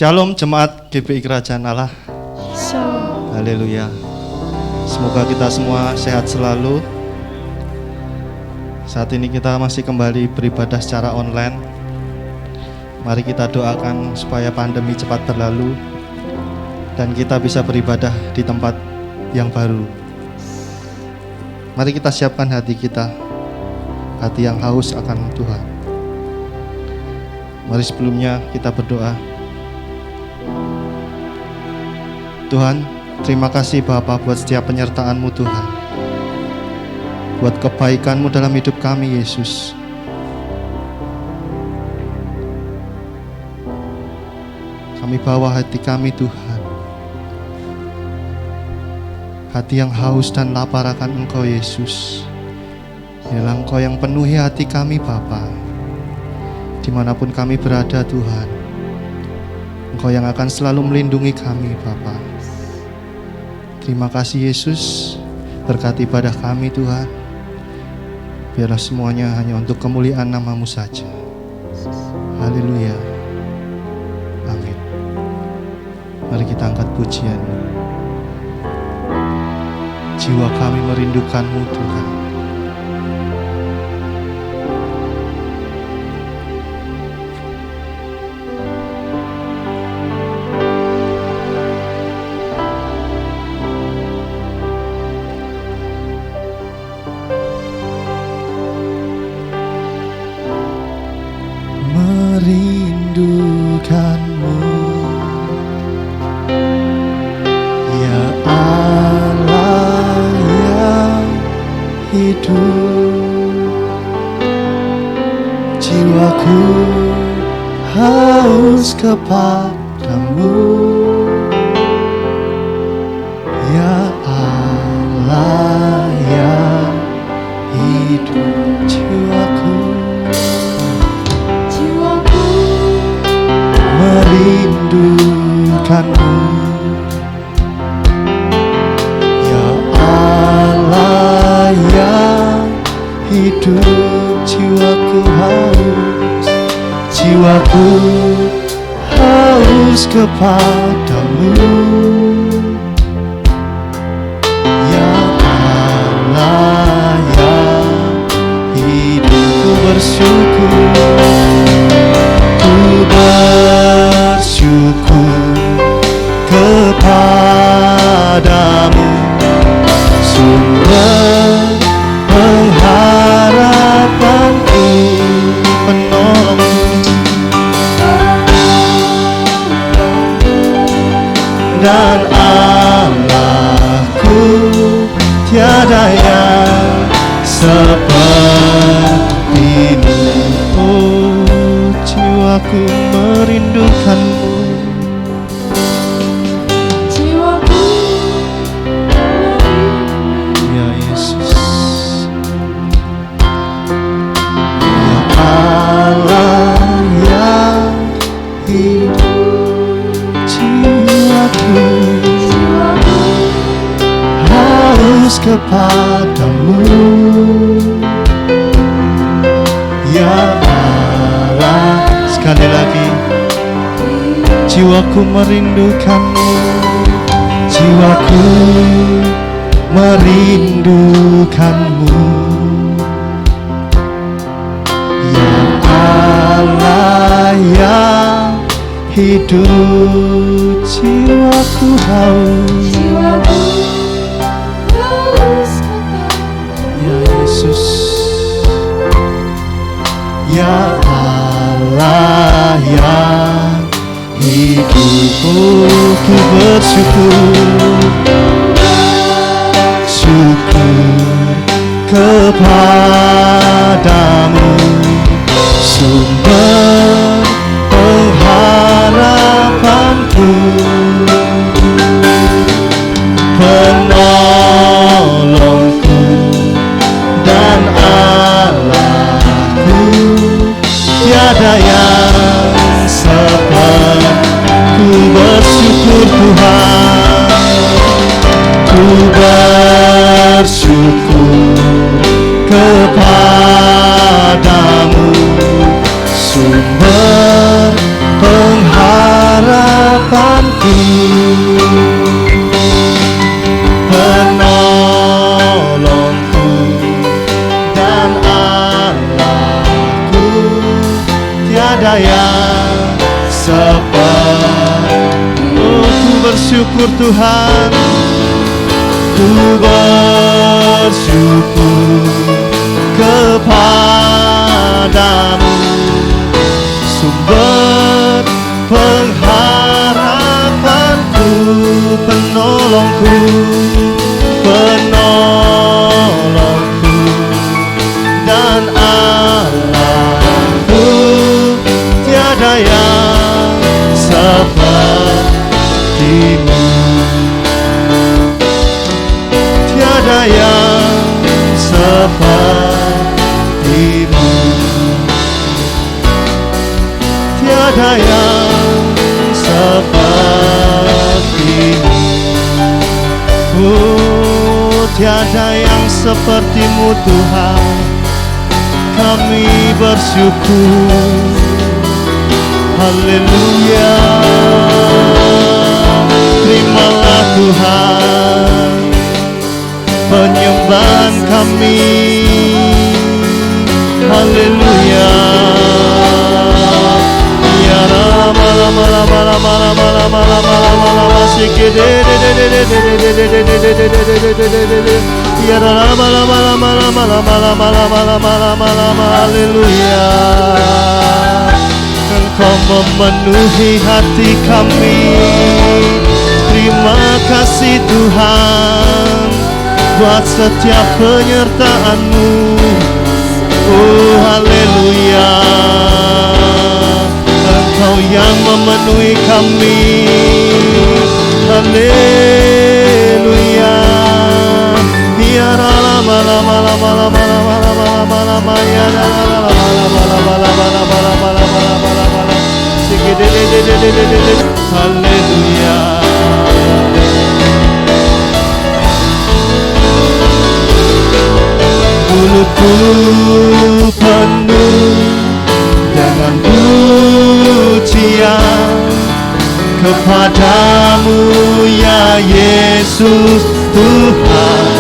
Shalom jemaat GBI Kerajaan Allah. Shalom. Haleluya. Semoga kita semua sehat selalu. Saat ini kita masih kembali beribadah secara online. Mari kita doakan supaya pandemi cepat berlalu dan kita bisa beribadah di tempat yang baru. Mari kita siapkan hati kita, hati yang haus akan Tuhan. Mari sebelumnya kita berdoa. Tuhan, terima kasih Bapa buat setiap penyertaan-Mu Tuhan, buat kebaikan-Mu dalam hidup kami Yesus. Kami bawa hati kami Tuhan, hati yang haus dan lapar akan Engkau Yesus. Biarlah Engkau yang penuhi hati kami Bapa, dimanapun kami berada Tuhan. Engkau yang akan selalu melindungi kami Bapa. Terima kasih Yesus, berkati ibadah kami Tuhan. Biarlah semuanya hanya untuk kemuliaan nama-Mu saja. Haleluya. Amin. Mari kita angkat pujian. Jiwa kami merindukan-Mu Tuhan. Merindukan-Mu, ya Allah yang hidup. Jiwaku haus kepadamu, ya Allah yang hidup. Merindukan-Mu, ya Allah yang hidup. Jiwaku haus kepadamu, ya Allah yang hidup. Ku bersyukur kepadamu, sumber pengharapanku, penolongku, dan Allahku, tiada yang seperti-Mu. Oh, jiwaku merindukan-Mu. Ya Yesus, ya Allah yang hidup. Jiwaku haus kepadamu, ya Allah. Sekali lagi, jiwaku merindukan-Mu, jiwaku merindukan-Mu, ya Allah yang hidup. Jiwaku haus, ya Yesus, ya Allah yang hidup. Oh, ku bersyukur kepadamu, sumber pengharapanku, penolongku, dan Allahku, tiada yang seperti. Ku bersyukur Tuhan, ku bersyukur kepadamu, tiada yang seperti. Oh, ku bersyukur Tuhan, ku bersyukur kepadamu, sumber pengharapanku, penolongku, penolongku dan Allahku. Tiada yang sepertimu, tiada yang sepertimu, tiada yang sepertimu. Oh, tiada yang sepertimu Tuhan, kami bersyukur. Haleluya. Terimalah Tuhan penyembahan kami. Haleluya. Ya Rama Rama Rama Rama Rama Rama Rama Rama Rama Sikede Ya Rama Rama Rama Rama Rama Rama Rama Rama Rama Rama. Haleluya. Engkau memenuhi hati kami. Terima kasih Tuhan buat setiap penyertaan-Mu. Oh haleluya. Engkau yang memenuhi kami. Haleluya. Ya lama lama lama lama lama lama lama lama ya lama lama lama lama lama lama lama lama. Haleluya. Mulutku penuh dengan pujian kepadamu ya Yesus Tuhan.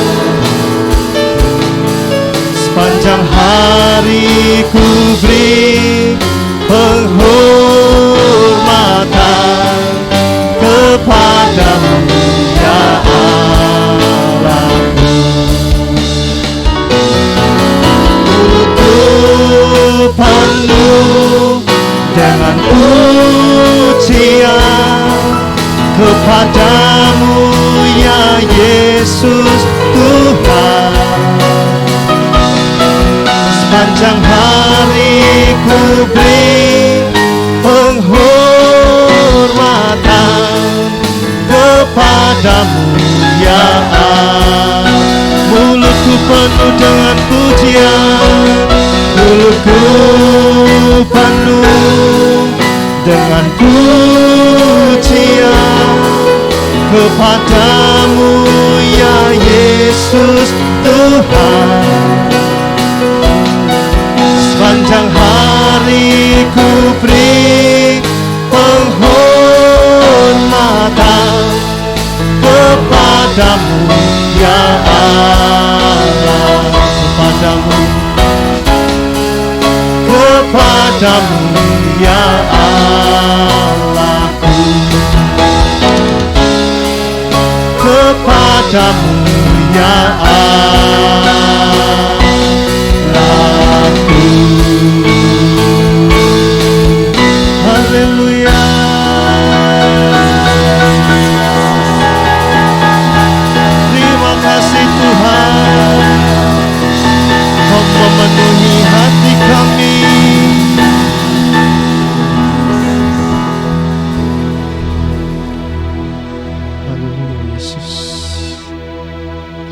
Sepanjang hari ku beri penghormatan kepadamu ya Allahku. Mulutku penuh dengan pujian kepadamu ya Yesus Tuhan. Sepanjang hari ku beri penghormatan kepadamu ya Allah. Mulutku penuh dengan pujian, mulutku penuh dengan pujian kepadamu ya Yesus Tuhan. Sepanjang hari ku beri penghormatan kepadamu ya Allah. Kepadamu ya Allahku. Kepadamu ya Allahku. Haleluya. Terima kasih Tuhan, Kau memenuhi hati kami. Haleluya Yesus.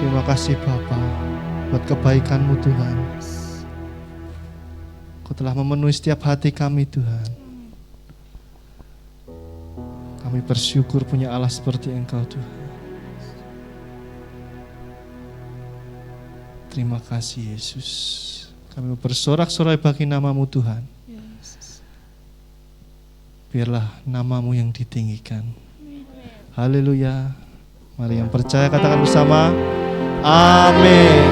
Terima kasih Bapa buat kebaikan-Mu Tuhan. Kau telah memenuhi setiap hati kami Tuhan. Kami bersyukur punya Allah seperti Engkau Tuhan. Terima kasih Yesus. Kami bersorak-sorai bagi nama-Mu Tuhan. Biarlah nama-Mu yang ditinggikan. Haleluya. Mari yang percaya katakan bersama, amin.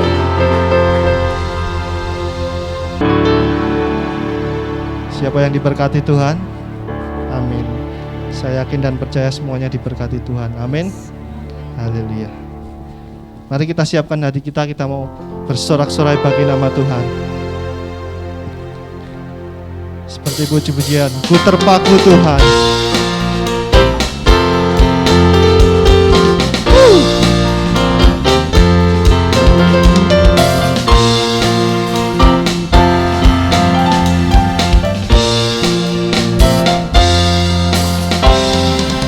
Siapa yang diberkati Tuhan? Amin. Saya yakin dan percaya semuanya diberkati Tuhan. Amin. Haleluya. Mari kita siapkan hati kita mau bersorak-sorai bagi nama Tuhan. Seperti puji-pujian, ku terpaku Tuhan.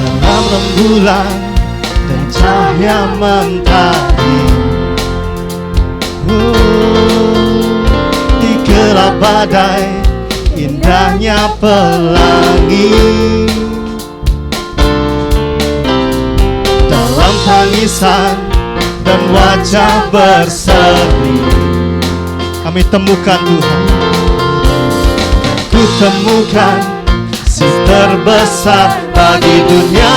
Dalam rembulan dan cahaya mentari, di gelap badai, indahnya pelangi. Dalam tangisan dan wajah berseri, kami temukan Tuhan. Ku temukan si terbesar bagi dunia.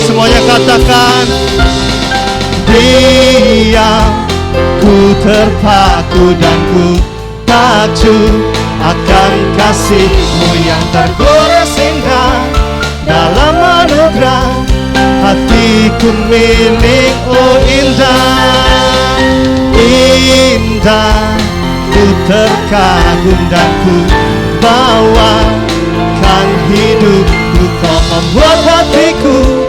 Semuanya katakan, Dia, ku terpaku dan ku takjub akan kasih-Mu yang tergores indah. Dalam anugerah hatiku milik, oh indah, indah. Ku terkagum dan ku bawakan hidupku. Kau membuat hatiku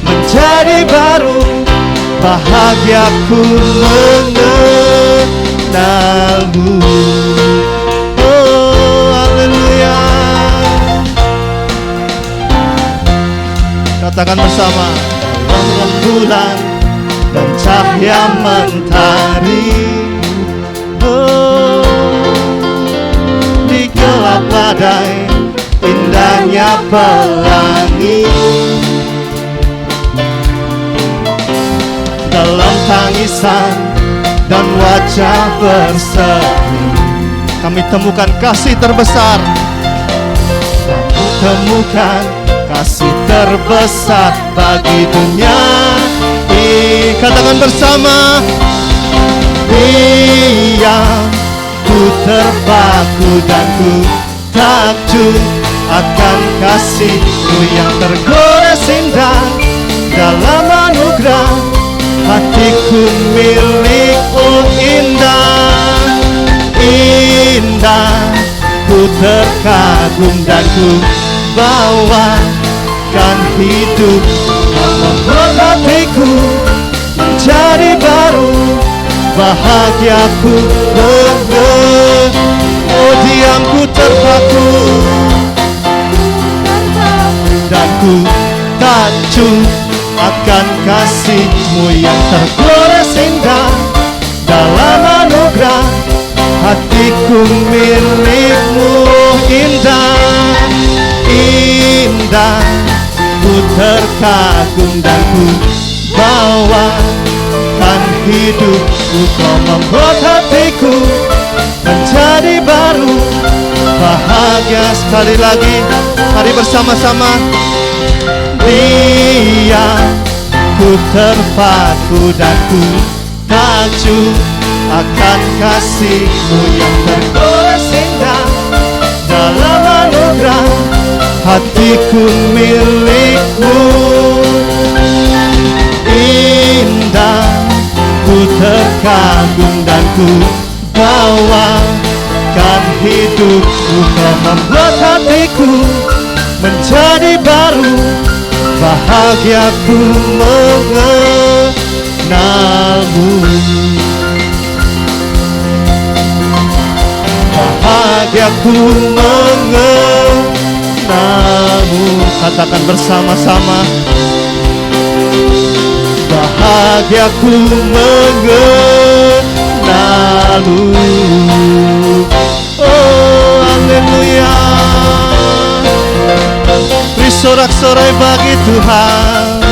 menjadi baru, bahagiaku mengenalmu. Oh, haleluya. Katakan bersama, dalam rembulan dan cahaya mentari, oh, di gelap badai, indahnya pelangi. Dalam tangisan dan wajah berseri, kami temukan kasih terbesar. Kami temukan kasih terbesar bagi dunia. Katakan bersama, Dia, ku terpaku dan ku takjub akan kasih-Mu yang tergores indah. Dalam anugerah hatiku milik, oh indah, indah. Ku terkagum dan ku bawakan hidupku. Membuat hatiku menjadi baru, bahagiaku oh diam. Ku terpaku dan ku takjub akan kasih-Mu yang tergores indah. Dalam anugerah hatiku milik-Mu, indah, indah. Ku terkagum dan ku bawakan hidupku. Kau membuat hatiku menjadi baru, bahagia. Sekali lagi, mari bersama-sama. Dia, ku terpaku dan ku takjub akan kasih-Mu yang tergores indah. Dalam anugerah hatiku milik-Mu, indah. Ku terkagum dan ku bawakan hidupku. Kau membuat hatiku menjadi baru, bahagiaku mengenalmu. Bahagiaku mengenalmu. Katakan bersama-sama, bahagiaku mengenalmu. Oh, haleluya. Beri sorak-sorai bagi Tuhan.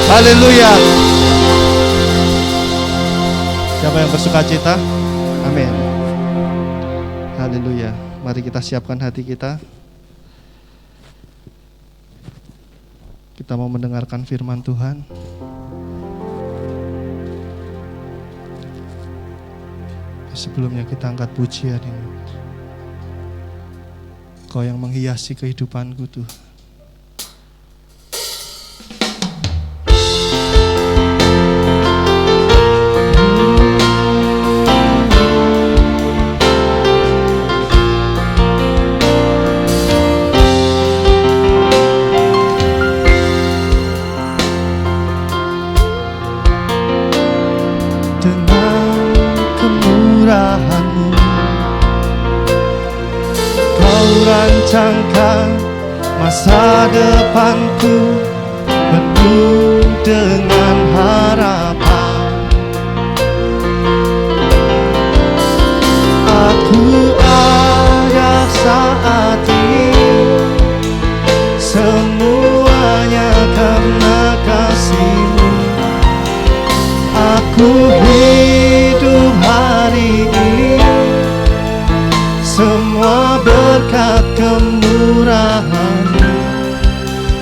Haleluya. Siapa yang bersuka cita? Amin. Haleluya. Mari kita siapkan hati kita. Kita mau mendengarkan firman Tuhan. Sebelumnya kita angkat pujian ini. Kau yang menghiasi kehidupanku Tuhan. Rancangkan masa depanku penuh dengan harapan. Aku ada saat ini, semuanya karena kasih-Mu. Aku hidup hari ini, semua berkat kemurahan-Mu.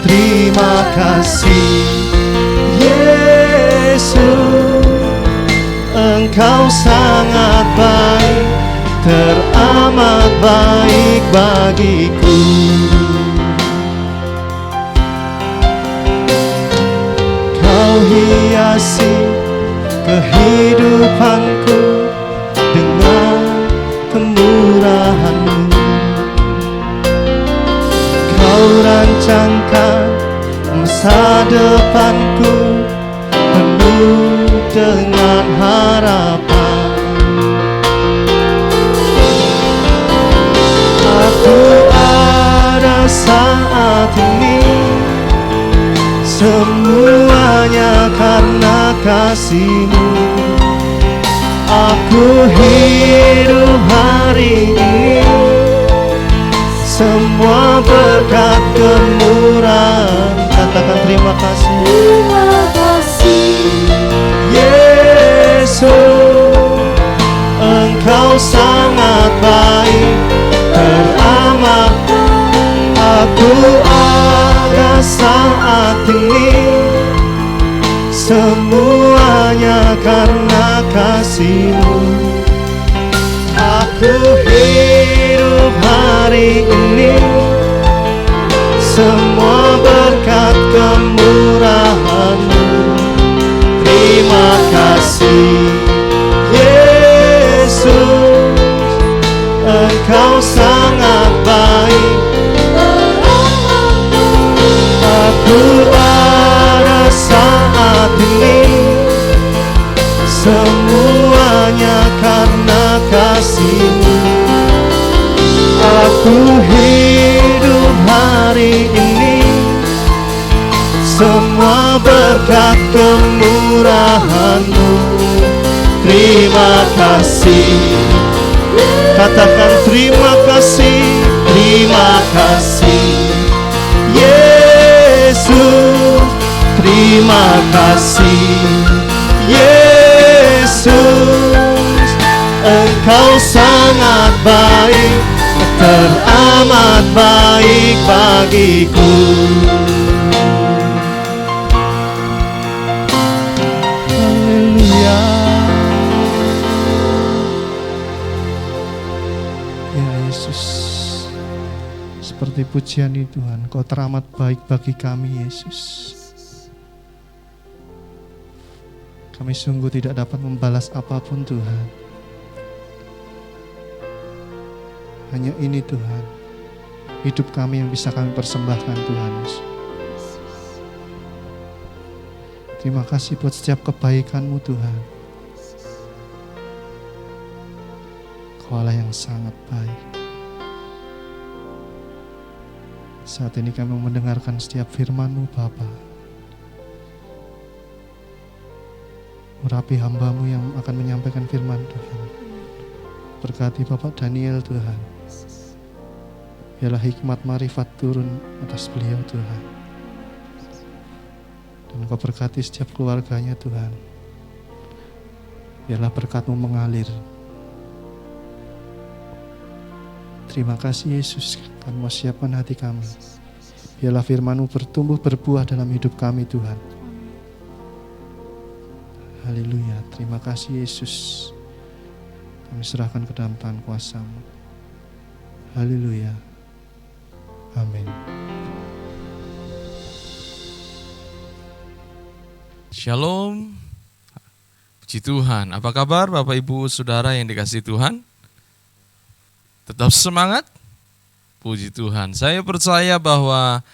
Terima kasih Yesus, Engkau sangat baik, teramat baik bagiku. Kau hiasi kehidupanku dengan kemurahan-Mu. Kau rancangkan masa depanku penuh dengan harapan. Aku ada saat ini, semuanya karena kasih-Mu. Aku hidup hari ini, semua berkat kemurahan. Katakan terima kasih. Terima kasih Yesus, Engkau sangat baik, teramat. Aku ada saat ini, semuanya karena kasih-Mu. Aku hidup hari ini, semua berkat kemurahan-Mu. Terima kasih Yesus, Engkau sangat baik. Aku ada saat ini, semuanya karena kasih-Mu. Aku hidup hari ini, semua berkat kemurahan-Mu. Terima kasih. Katakan terima kasih, terima kasih Yesus, terima kasih Yesus, Engkau sangat baik, teramat baik bagiku. Haleluya. Ya Yesus, seperti pujian ini Tuhan, Kau teramat baik bagi kami Yesus. Kami sungguh tidak dapat membalas apapun Tuhan. Hanya ini Tuhan, hidup kami yang bisa kami persembahkan Tuhan Yesus. Terima kasih buat setiap kebaikan-Mu Tuhan. Kau Allah yang sangat baik. Saat ini kami mendengarkan setiap firman-Mu Bapa. Urapi hamba-Mu yang akan menyampaikan firman Tuhan. Berkati Bapak Daniel Tuhan. Biarlah hikmat marifat turun atas beliau Tuhan. Dan Kau berkati setiap keluarganya Tuhan. Biarlah berkat-Mu mengalir. Terima kasih Yesus, kami mau siapkan hati kami. Biarlah firman-Mu bertumbuh berbuah dalam hidup kami Tuhan. Haleluya, terima kasih Yesus. Kami serahkan ke dalam tangan kuasa-Mu. Haleluya. Amin. Shalom. Puji Tuhan. Apa kabar Bapak Ibu Saudara yang dikasihi Tuhan? Tetap semangat? Puji Tuhan. Saya percaya bahwa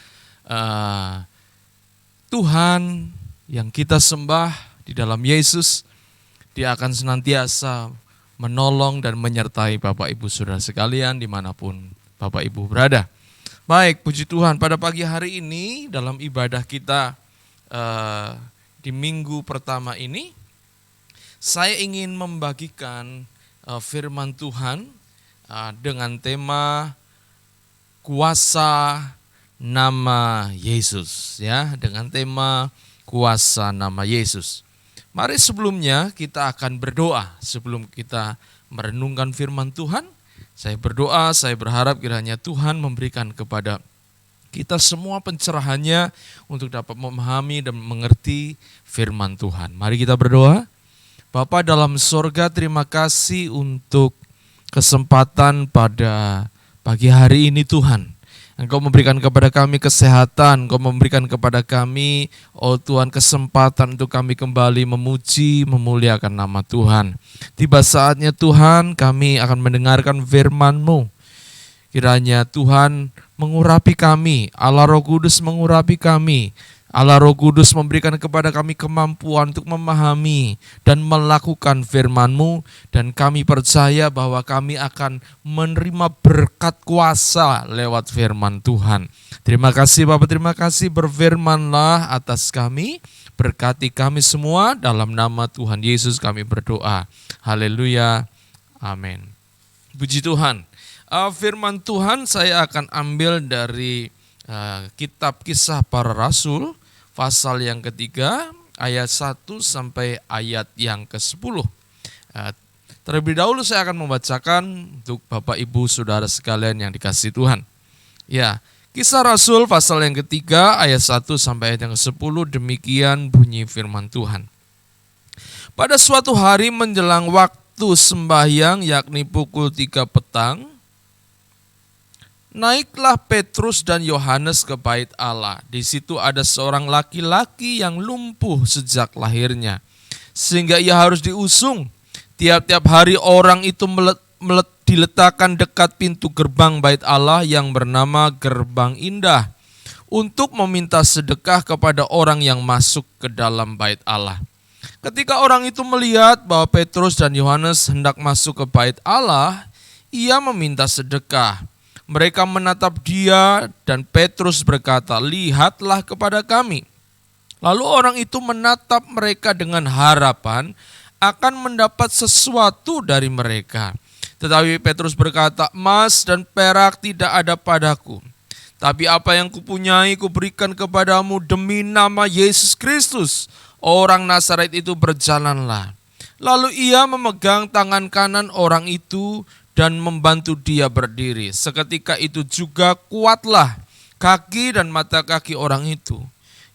Tuhan yang kita sembah di dalam Yesus, Dia akan senantiasa menolong dan menyertai Bapak Ibu Saudara sekalian dimanapun Bapak Ibu berada. Baik, puji Tuhan, pada pagi hari ini dalam ibadah kita di minggu pertama ini, saya ingin membagikan firman Tuhan dengan tema kuasa nama Yesus, ya, dengan tema kuasa nama Yesus. Mari sebelumnya kita akan berdoa sebelum kita merenungkan firman Tuhan. Saya berdoa, saya berharap kiranya Tuhan memberikan kepada kita semua pencerahannya untuk dapat memahami dan mengerti firman Tuhan. Mari kita berdoa. Bapa dalam sorga, terima kasih untuk kesempatan pada pagi hari ini Tuhan. Engkau memberikan kepada kami kesehatan, Engkau memberikan kepada kami, oh Tuhan, kesempatan untuk kami kembali memuji, memuliakan nama Tuhan. Tiba saatnya Tuhan, kami akan mendengarkan firman-Mu. Kiranya Tuhan mengurapi kami, Allah Roh Kudus mengurapi kami. Allah Roh Kudus memberikan kepada kami kemampuan untuk memahami dan melakukan firman-Mu, dan kami percaya bahwa kami akan menerima berkat kuasa lewat firman Tuhan. Terima kasih Bapak, terima kasih, berfirmanlah atas kami, berkati kami semua, dalam nama Tuhan Yesus kami berdoa. Haleluya, amin. Puji Tuhan. Firman Tuhan saya akan ambil dari kitab Kisah Para Rasul, pasal yang ketiga, ayat 1 sampai ayat yang ke-10. Terlebih dahulu saya akan membacakan untuk Bapak Ibu Saudara sekalian yang dikasihi Tuhan. Ya, Kisah Rasul pasal yang ketiga, ayat 1 sampai ayat yang ke-10, demikian bunyi firman Tuhan. Pada suatu hari menjelang waktu sembahyang, yakni pukul 3 petang, naiklah Petrus dan Yohanes ke bait Allah. Di situ ada seorang laki-laki yang lumpuh sejak lahirnya, sehingga ia harus diusung. Tiap-tiap hari orang itu diletakkan dekat pintu gerbang bait Allah yang bernama Gerbang Indah, untuk meminta sedekah kepada orang yang masuk ke dalam bait Allah. Ketika orang itu melihat bahwa Petrus dan Yohanes hendak masuk ke bait Allah, ia meminta sedekah. Mereka menatap dia dan Petrus berkata, "Lihatlah kepada kami." Lalu orang itu menatap mereka dengan harapan akan mendapat sesuatu dari mereka. Tetapi Petrus berkata, "Emas dan perak tidak ada padaku, tapi apa yang kupunyai kuberikan kepadamu. Demi nama Yesus Kristus, orang Nazaret itu, berjalanlah." Lalu ia memegang tangan kanan orang itu dan membantu dia berdiri. Seketika itu juga kuatlah kaki dan mata kaki orang itu.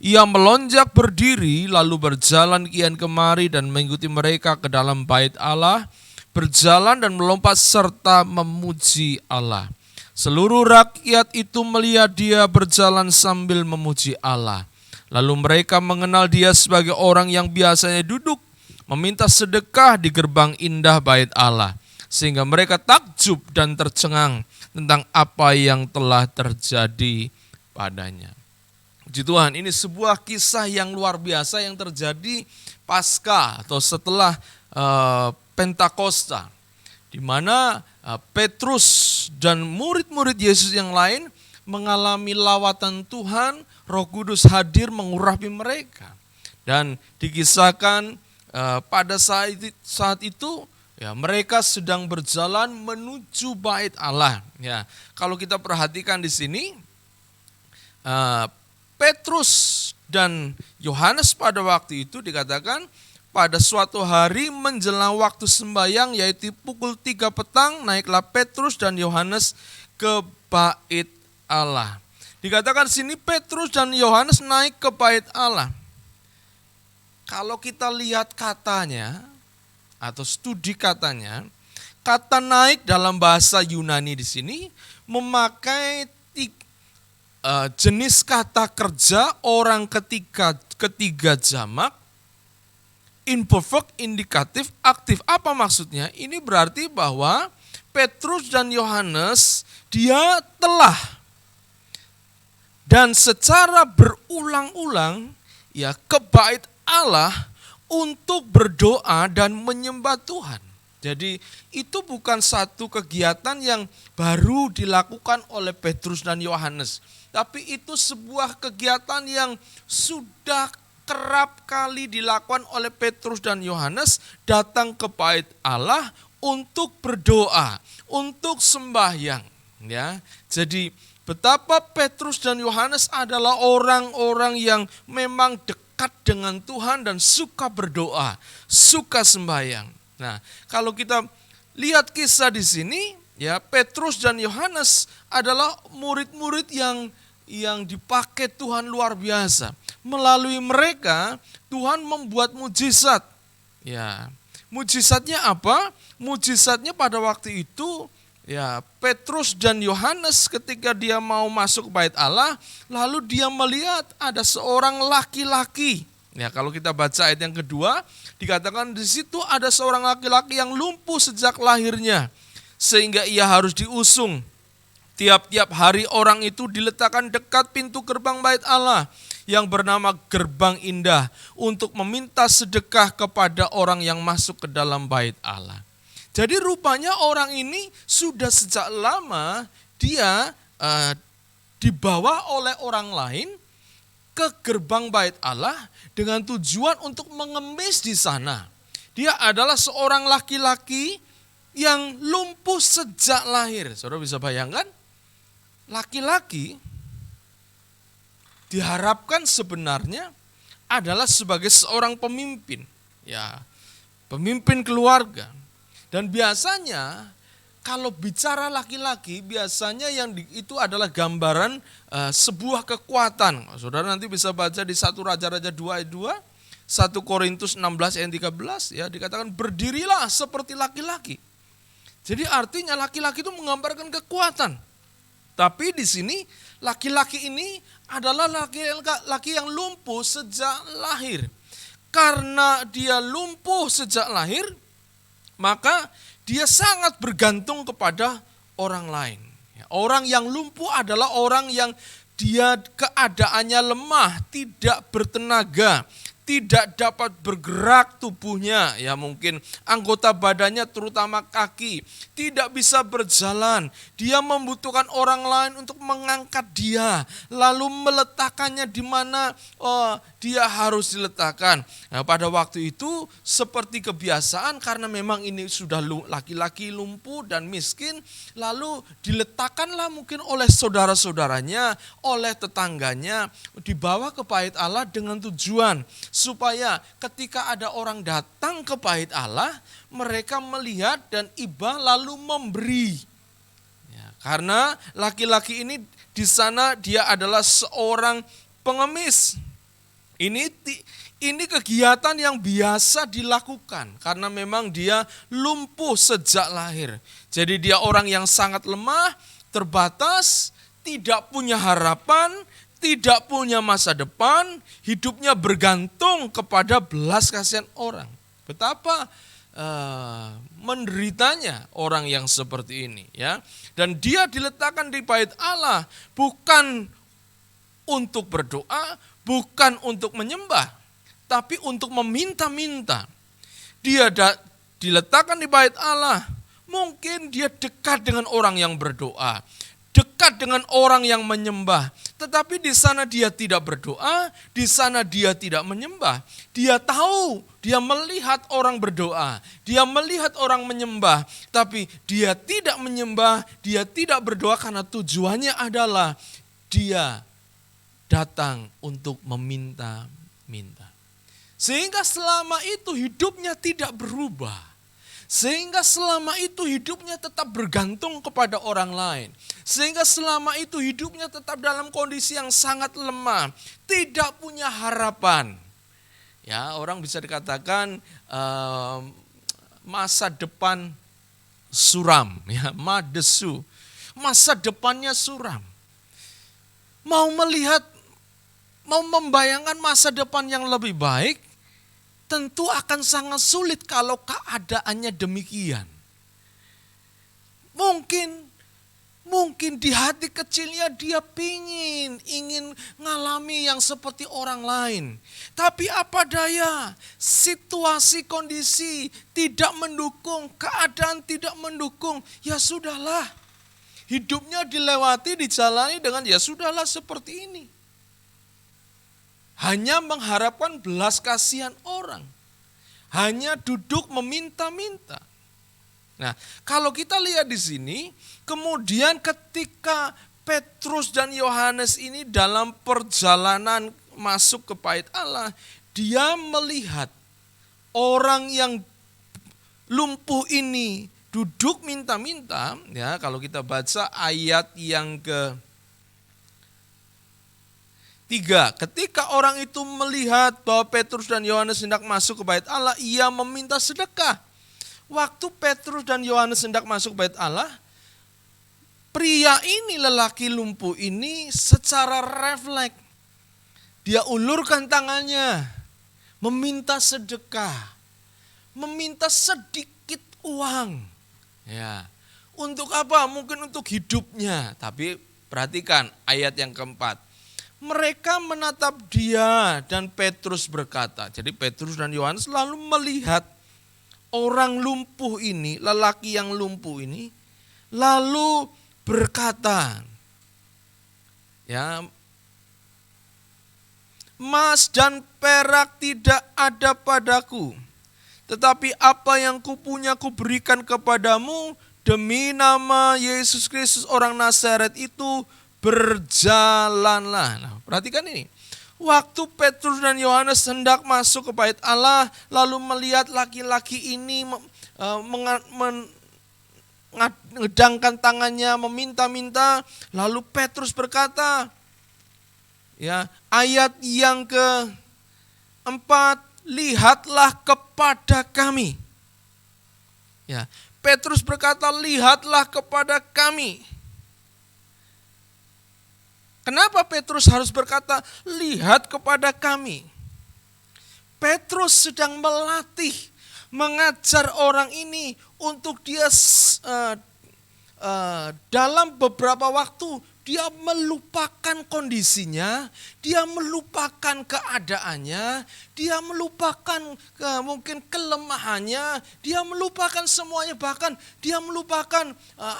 Ia melonjak berdiri lalu berjalan kian kemari dan mengikuti mereka ke dalam bait Allah, berjalan dan melompat serta memuji Allah. Seluruh rakyat itu melihat dia berjalan sambil memuji Allah. Lalu mereka mengenal dia sebagai orang yang biasanya duduk meminta sedekah di gerbang indah bait Allah, sehingga mereka takjub dan tercengang tentang apa yang telah terjadi padanya. Puji Tuhan, ini sebuah kisah yang luar biasa yang terjadi pasca atau setelah Pentakosta, di mana Petrus dan murid-murid Yesus yang lain mengalami lawatan Tuhan, Roh Kudus hadir mengurapi mereka. Dan dikisahkan pada saat itu, ya, mereka sedang berjalan menuju bait Allah. Ya, kalau kita perhatikan di sini, Petrus dan Yohanes pada waktu itu dikatakan pada suatu hari menjelang waktu sembahyang, yaitu pukul 3 petang, naiklah Petrus dan Yohanes ke bait Allah. Dikatakan sini Petrus dan Yohanes naik ke bait Allah. Kalau kita lihat katanya atau studi katanya, Kata naik dalam bahasa Yunani di sini memakai jenis kata kerja orang ketiga jamak, imperfect, indikatif, aktif. Apa maksudnya? Ini berarti bahwa Petrus dan Yohanes dia telah dan secara berulang-ulang ya ke bait Allah untuk berdoa dan menyembah Tuhan. Jadi itu bukan satu kegiatan yang baru dilakukan oleh Petrus dan Yohanes. Tapi itu sebuah kegiatan yang sudah kerap kali dilakukan oleh Petrus dan Yohanes, datang ke bait Allah untuk berdoa, untuk sembahyang. Ya, jadi betapa Petrus dan Yohanes adalah orang-orang yang memang dekat dengan Tuhan dan suka berdoa, suka sembahyang. Nah, kalau kita lihat kisah di sini, ya Petrus dan Yohanes adalah murid-murid yang dipakai Tuhan luar biasa. Melalui mereka Tuhan membuat mujizat. Ya, mujizatnya apa? Mujizatnya pada waktu itu ya Petrus dan Yohanes ketika dia mau masuk bait Allah, lalu dia melihat ada seorang laki-laki. Ya, kalau kita baca ayat yang kedua, dikatakan di situ ada seorang laki-laki yang lumpuh sejak lahirnya, sehingga ia harus diusung. Tiap-tiap hari orang itu diletakkan dekat pintu gerbang bait Allah yang bernama Gerbang Indah untuk meminta sedekah kepada orang yang masuk ke dalam bait Allah. Jadi rupanya orang ini sudah sejak lama dia dibawa oleh orang lain ke gerbang bait Allah dengan tujuan untuk mengemis di sana. Dia adalah seorang laki-laki yang lumpuh sejak lahir. Saudara bisa bayangkan? Laki-laki diharapkan sebenarnya adalah sebagai seorang pemimpin. Ya, pemimpin keluarga. Dan biasanya kalau bicara laki-laki, biasanya itu adalah gambaran sebuah kekuatan. Saudara nanti bisa baca di 1 Raja-Raja 2 ayat 2, 1 Korintus 16 ayat 13, ya dikatakan berdirilah seperti laki-laki. Jadi artinya laki-laki itu menggambarkan kekuatan. Tapi di sini laki-laki ini adalah laki-laki yang lumpuh sejak lahir. Karena dia lumpuh sejak lahir, maka dia sangat bergantung kepada orang lain. Orang yang lumpuh adalah orang yang dia keadaannya lemah, tidak bertenaga, tidak dapat bergerak tubuhnya, ya mungkin anggota badannya terutama kaki, tidak bisa berjalan. Dia membutuhkan orang lain untuk mengangkat dia, lalu meletakkannya di mana dia harus diletakkan. Nah, pada waktu itu seperti kebiasaan karena memang ini sudah laki-laki lumpuh dan miskin, lalu diletakkanlah mungkin oleh saudara-saudaranya, oleh tetangganya, dibawa ke bait Allah dengan tujuan supaya ketika ada orang datang ke bait Allah, mereka melihat dan iba lalu memberi. Ya, karena laki-laki ini di sana dia adalah seorang pengemis. Ini kegiatan yang biasa dilakukan karena memang dia lumpuh sejak lahir. Jadi dia orang yang sangat lemah, terbatas, tidak punya harapan, tidak punya masa depan, hidupnya bergantung kepada belas kasihan orang. Betapa menderitanya orang yang seperti ini, ya. Dan dia diletakkan di bait Allah bukan untuk berdoa, bukan untuk menyembah, tapi untuk meminta-minta. Dia diletakkan di bait Allah, mungkin dia dekat dengan orang yang berdoa, dekat dengan orang yang menyembah. Tetapi di sana dia tidak berdoa, di sana dia tidak menyembah. Dia tahu, dia melihat orang berdoa, dia melihat orang menyembah. Tapi dia tidak menyembah, dia tidak berdoa karena tujuannya adalah dia datang untuk meminta-minta. Sehingga selama itu hidupnya tidak berubah. Sehingga selama itu hidupnya tetap bergantung kepada orang lain. Sehingga selama itu hidupnya tetap dalam kondisi yang sangat lemah. Tidak punya harapan. Ya, orang bisa dikatakan masa depan suram, ya, madesu. Masa depannya suram. Mau membayangkan masa depan yang lebih baik, tentu akan sangat sulit kalau keadaannya demikian. Mungkin di hati kecilnya dia ingin ngalami yang seperti orang lain. Tapi apa daya, situasi kondisi tidak mendukung, keadaan tidak mendukung, ya sudahlah. Hidupnya dilewati, dijalani dengan ya sudahlah seperti ini. Hanya mengharapkan belas kasihan orang. Hanya duduk meminta-minta. Nah, kalau kita lihat di sini, kemudian ketika Petrus dan Yohanes ini dalam perjalanan masuk ke bait Allah, dia melihat orang yang lumpuh ini duduk minta-minta, ya, kalau kita baca ayat yang ke-3, ketika orang itu melihat bahwa Petrus dan Yohanes hendak masuk ke bait Allah, ia meminta sedekah. Waktu Petrus dan Yohanes hendak masuk ke bait Allah, pria ini, lelaki lumpuh ini secara refleks, dia ulurkan tangannya, meminta sedekah, meminta sedikit uang. Ya, untuk apa? Mungkin untuk hidupnya. Tapi perhatikan ayat yang keempat. Mereka menatap dia dan Petrus berkata. Jadi Petrus dan Yohanes lalu melihat orang lumpuh ini, lelaki yang lumpuh ini, lalu berkata, ya, emas dan perak tidak ada padaku, tetapi apa yang kupunya kuberikan kepadamu. Demi nama Yesus Kristus orang Nazaret itu, berjalanlah. Nah, perhatikan ini. Waktu Petrus dan Yohanes hendak masuk ke bait Allah, lalu melihat laki-laki ini mengedangkan tangannya, meminta-minta, lalu Petrus berkata, ya, ayat yang ke-4, lihatlah kepada kami. Ya, Petrus berkata, lihatlah kepada kami. Kenapa Petrus harus berkata, lihat kepada kami? Petrus sedang melatih, mengajar orang ini untuk dia dalam beberapa waktu, dia melupakan kondisinya, dia melupakan keadaannya, dia melupakan mungkin kelemahannya, dia melupakan semuanya, bahkan dia melupakan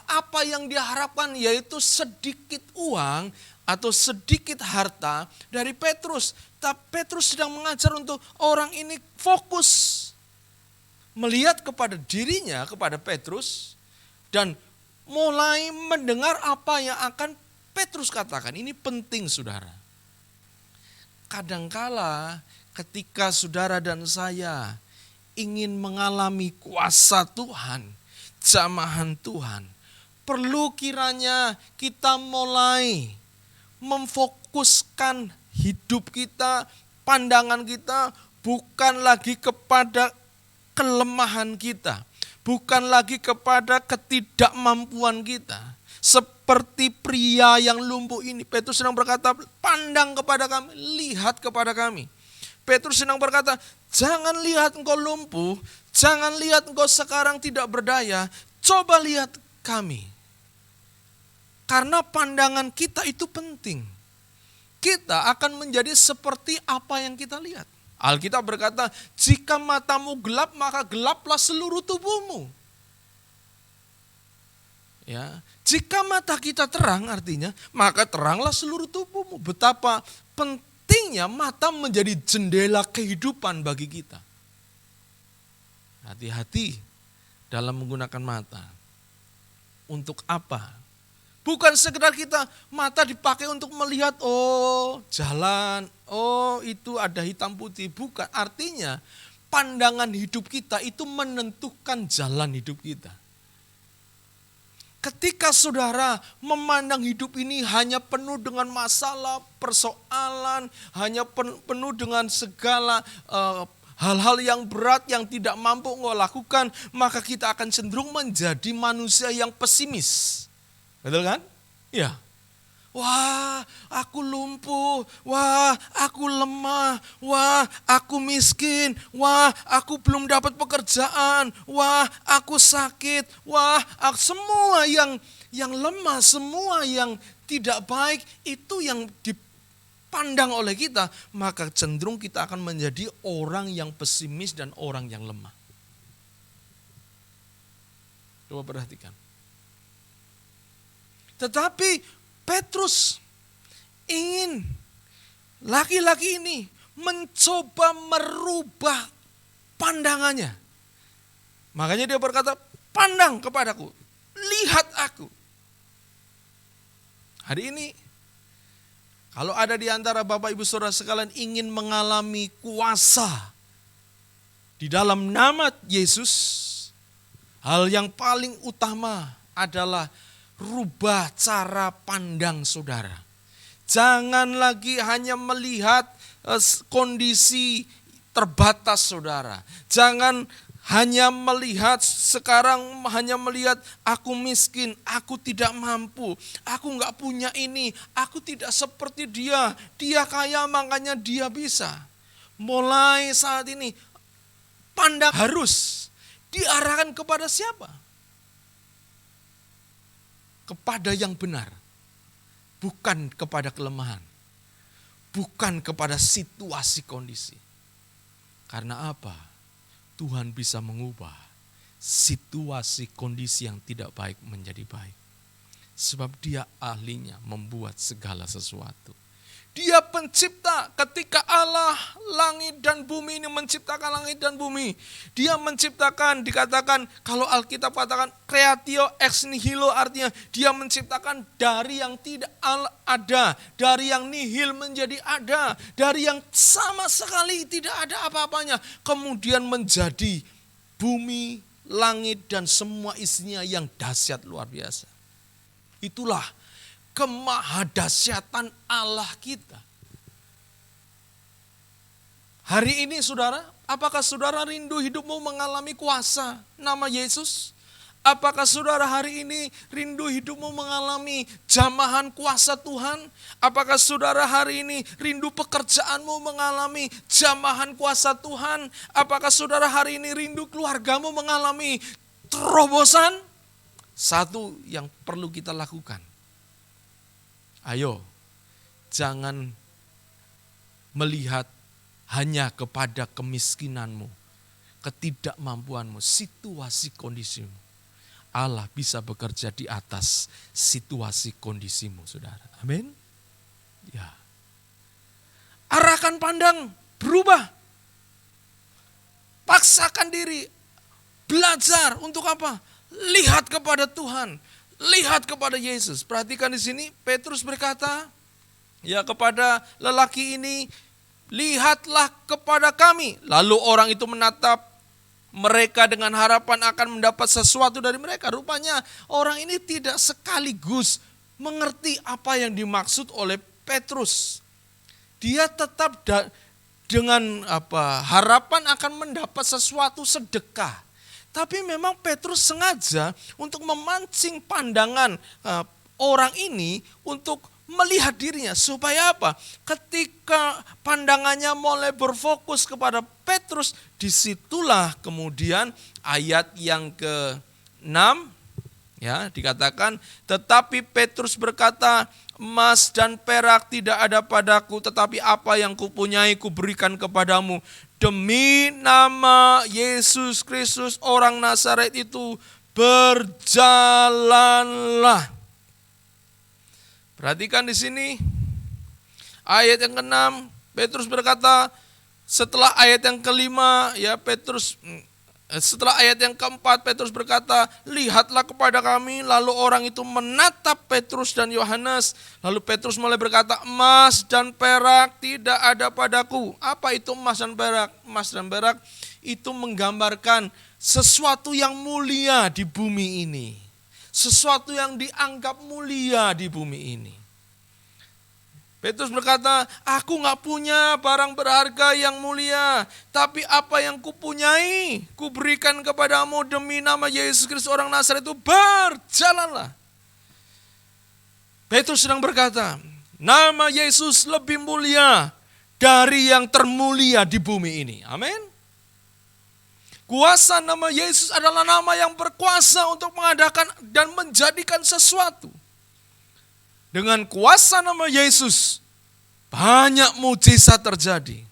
apa yang dia harapkan, yaitu sedikit uang atau sedikit harta dari Petrus. Tapi Petrus sedang mengajar untuk orang ini fokus melihat kepada dirinya, kepada Petrus, dan mulai mendengar apa yang akan Petrus katakan. Ini penting, saudara. Kadangkala ketika saudara dan saya ingin mengalami kuasa Tuhan, jamahan Tuhan, perlu kiranya kita mulai memfokuskan hidup kita, pandangan kita bukan lagi kepada kelemahan kita, bukan lagi kepada ketidakmampuan kita. Seperti pria yang lumpuh ini, Petrus sedang berkata, pandang kepada kami, lihat kepada kami. Petrus sedang berkata, jangan lihat engkau lumpuh, jangan lihat engkau sekarang tidak berdaya, coba lihat kami. Karena pandangan kita itu penting. Kita akan menjadi seperti apa yang kita lihat. Alkitab berkata, jika matamu gelap, maka gelaplah seluruh tubuhmu. Ya, jika mata kita terang, artinya maka teranglah seluruh tubuhmu. Betapa pentingnya mata menjadi jendela kehidupan bagi kita. Hati-hati dalam menggunakan mata. Untuk apa? Bukan sekedar kita mata dipakai untuk melihat, oh jalan, oh itu ada hitam putih. Bukan, artinya pandangan hidup kita itu menentukan jalan hidup kita. Ketika saudara memandang hidup ini hanya penuh dengan masalah, persoalan, hanya penuh dengan segala hal-hal yang berat yang tidak mampu engkau lakukan, maka kita akan cenderung menjadi manusia yang pesimis. Betul kan? Iya. Wah, aku lumpuh. Wah, aku lemah. Wah, aku miskin. Wah, aku belum dapat pekerjaan. Wah, aku sakit. Wah, semua yang lemah, semua yang tidak baik itu yang dipandang oleh kita, maka cenderung kita akan menjadi orang yang pesimis dan orang yang lemah. Coba perhatikan. Tetapi Petrus ingin laki-laki ini mencoba merubah pandangannya. Makanya dia berkata, pandang kepadaku, lihat aku. Hari ini, kalau ada di antara Bapak Ibu Saudara sekalian ingin mengalami kuasa di dalam nama Yesus, hal yang paling utama adalah rubah cara pandang saudara. Jangan lagi hanya melihat kondisi terbatas saudara. Jangan hanya melihat sekarang, hanya melihat aku miskin, aku tidak mampu, aku nggak punya ini, aku tidak seperti dia. Dia kaya makanya dia bisa. Mulai saat ini pandang harus diarahkan kepada siapa? Kepada yang benar, bukan kepada kelemahan, bukan kepada situasi kondisi. Karena apa? Tuhan bisa mengubah situasi kondisi yang tidak baik menjadi baik. Sebab dia ahlinya membuat segala sesuatu. Dia pencipta. Ketika Allah langit dan bumi ini menciptakan langit dan bumi, dia menciptakan, dikatakan kalau Alkitab katakan creatio ex nihilo, artinya dia menciptakan dari yang tidak ada, dari yang nihil menjadi ada, dari yang sama sekali tidak ada apa-apanya, kemudian menjadi bumi, langit dan semua isinya yang dahsyat luar biasa. Itulah kemahadasyatan Allah kita. Hari ini saudara, apakah saudara rindu hidupmu mengalami kuasa nama Yesus? Apakah saudara hari ini rindu hidupmu mengalami jamahan kuasa Tuhan? Apakah saudara hari ini rindu pekerjaanmu mengalami jamahan kuasa Tuhan? Apakah saudara hari ini rindu keluargamu mengalami terobosan? Satu yang perlu kita lakukan. Ayo, jangan melihat hanya kepada kemiskinanmu, ketidakmampuanmu, situasi kondisimu. Allah bisa bekerja di atas situasi kondisimu, saudara. Amin. Ya. Arahkan pandang, berubah. Paksakan diri, belajar untuk apa? Lihat kepada Tuhan. Lihat kepada Yesus. Perhatikan di sini Petrus berkata ya kepada lelaki ini, lihatlah kepada kami. Lalu orang itu menatap mereka dengan harapan akan mendapat sesuatu dari mereka. Rupanya orang ini tidak sekaligus mengerti apa yang dimaksud oleh Petrus. Dia tetap dengan harapan akan mendapat sesuatu sedekah. Tapi memang Petrus sengaja untuk memancing pandangan orang ini untuk melihat dirinya. Supaya apa? Ketika pandangannya mulai berfokus kepada Petrus, disitulah kemudian ayat yang ke-6 ya dikatakan, tetapi Petrus berkata, emas dan perak tidak ada padaku, tetapi apa yang kupunyai kuberikan kepadamu. Demi nama Yesus Kristus orang Nazaret itu, berjalanlah. Perhatikan di sini ayat yang ke-6, Petrus berkata, setelah ayat yang ke-5 ya setelah ayat yang ke-4 Petrus berkata, lihatlah kepada kami. Lalu orang itu menatap Petrus dan Yohanes. Lalu Petrus mulai berkata, emas dan perak tidak ada padaku. Apa itu emas dan perak? Emas dan perak itu menggambarkan sesuatu yang mulia di bumi ini. Sesuatu yang dianggap mulia di bumi ini. Petrus berkata, aku gak punya barang berharga yang mulia, tapi apa yang kupunyai, kuberikan kepadamu demi nama Yesus Kristus orang Nazaret itu, berjalanlah. Petrus sedang berkata, nama Yesus lebih mulia dari yang termulia di bumi ini. Amin. Kuasa nama Yesus adalah nama yang berkuasa untuk mengadakan dan menjadikan sesuatu. Dengan kuasa nama Yesus, banyak mujizat terjadi.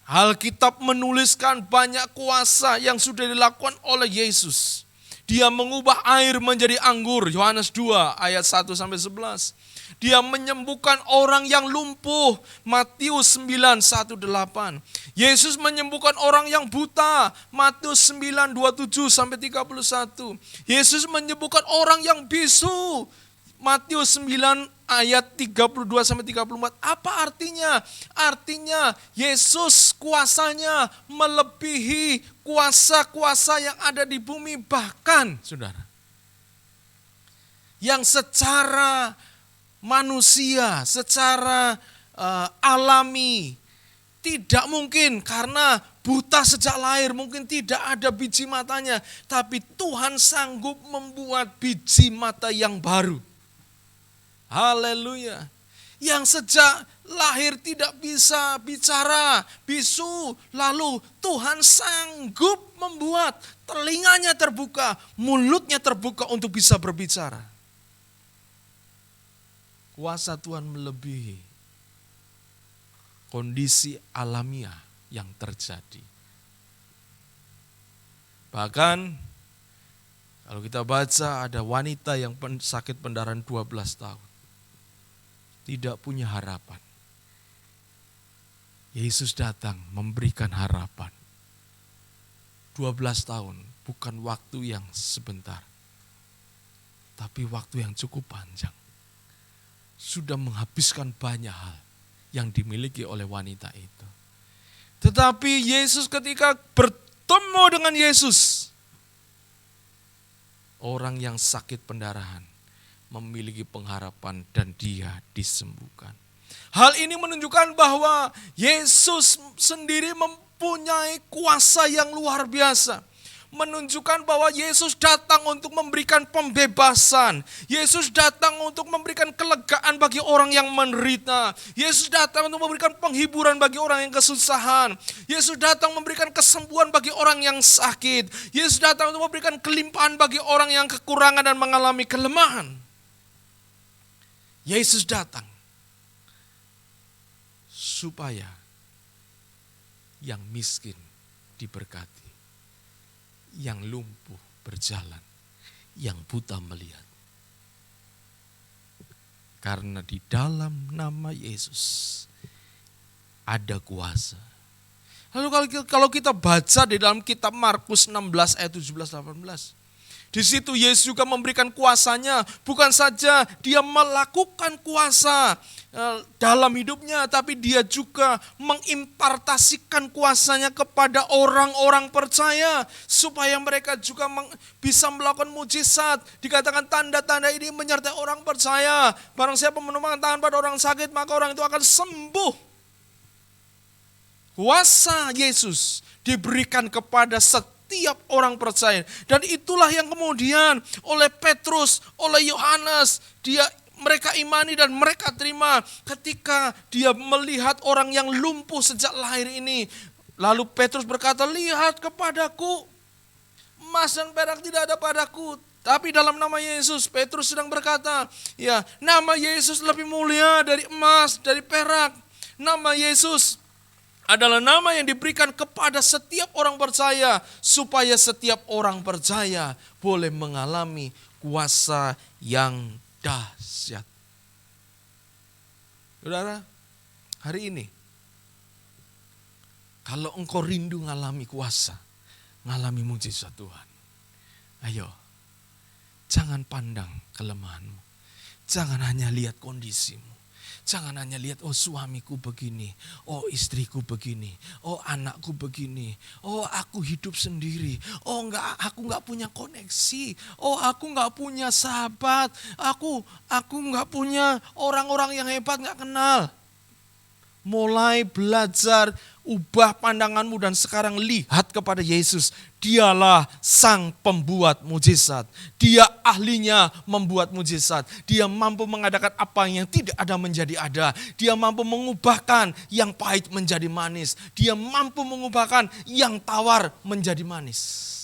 Alkitab menuliskan banyak kuasa yang sudah dilakukan oleh Yesus. Dia mengubah air menjadi anggur, Yohanes 2 ayat 1-11. Dia menyembuhkan orang yang lumpuh, Matius 9:1-8. Yesus menyembuhkan orang yang buta, Matius 9:27-31. Yesus menyembuhkan orang yang bisu, Matius 9 ayat 32-34. Apa artinya? Artinya Yesus kuasanya melebihi kuasa-kuasa yang ada di bumi. Bahkan, saudara, yang secara manusia, secara alami tidak mungkin, karena buta sejak lahir, mungkin tidak ada biji matanya. Tapi Tuhan sanggup membuat biji mata yang baru. Haleluya. Yang sejak lahir tidak bisa bicara, bisu, lalu Tuhan sanggup membuat telinganya terbuka, mulutnya terbuka untuk bisa berbicara. Kuasa Tuhan melebihi kondisi alamiah yang terjadi. Bahkan kalau kita baca, ada wanita yang sakit pendarahan 12 tahun. Tidak punya harapan. Yesus datang memberikan harapan. 12 tahun bukan waktu yang sebentar, tapi waktu yang cukup panjang. Sudah menghabiskan banyak hal yang dimiliki oleh wanita itu. Tetapi Yesus ketika bertemu dengan Yesus, orang yang sakit pendarahan memiliki pengharapan dan dia disembuhkan. Hal ini menunjukkan bahwa Yesus sendiri mempunyai kuasa yang luar biasa. Menunjukkan bahwa Yesus datang untuk memberikan pembebasan. Yesus datang untuk memberikan kelegaan bagi orang yang menderita. Yesus datang untuk memberikan penghiburan bagi orang yang kesusahan. Yesus datang memberikan kesembuhan bagi orang yang sakit. Yesus datang untuk memberikan kelimpahan bagi orang yang kekurangan dan mengalami kelemahan. Yesus datang supaya yang miskin diberkati, yang lumpuh berjalan, yang buta melihat. Karena di dalam nama Yesus ada kuasa. Lalu kalau kita baca di dalam kitab Markus 16 ayat 17-18. Di situ Yesus juga memberikan kuasanya, bukan saja dia melakukan kuasa dalam hidupnya, tapi dia juga mengimpartasikan kuasanya kepada orang-orang percaya, supaya mereka juga bisa melakukan mujizat. Dikatakan tanda-tanda ini menyertai orang percaya. Barang siapa menumpangkan tangan pada orang sakit, maka orang itu akan sembuh. Kuasa Yesus diberikan kepada setiap orang percaya. Dan itulah yang kemudian oleh Petrus, oleh Yohanes, mereka imani dan mereka terima ketika dia melihat orang yang lumpuh sejak lahir ini. Lalu Petrus berkata, lihat kepadaku, emas dan perak tidak ada padaku, tapi dalam nama Yesus. Petrus sedang berkata, ya, nama Yesus lebih mulia dari emas, dari perak. Nama Yesus adalah nama yang diberikan kepada setiap orang percaya, supaya setiap orang percaya boleh mengalami kuasa yang dahsyat. Saudara, hari ini kalau engkau rindu ngalami kuasa, ngalami mujizat Tuhan, ayo, jangan pandang kelemahanmu, jangan hanya lihat kondisimu, Jangan hanya lihat, oh suamiku begini, oh istriku begini, oh anakku begini, oh aku hidup sendiri, oh aku nggak punya koneksi, oh aku nggak punya sahabat, aku nggak punya orang-orang yang hebat, nggak kenal. Mulai belajar, ubah pandanganmu dan sekarang lihat kepada Yesus. Dialah sang pembuat mujizat. Dia ahlinya membuat mujizat. Dia mampu mengadakan apa yang tidak ada menjadi ada. Dia mampu mengubahkan yang pahit menjadi manis. Dia mampu mengubahkan yang tawar menjadi manis.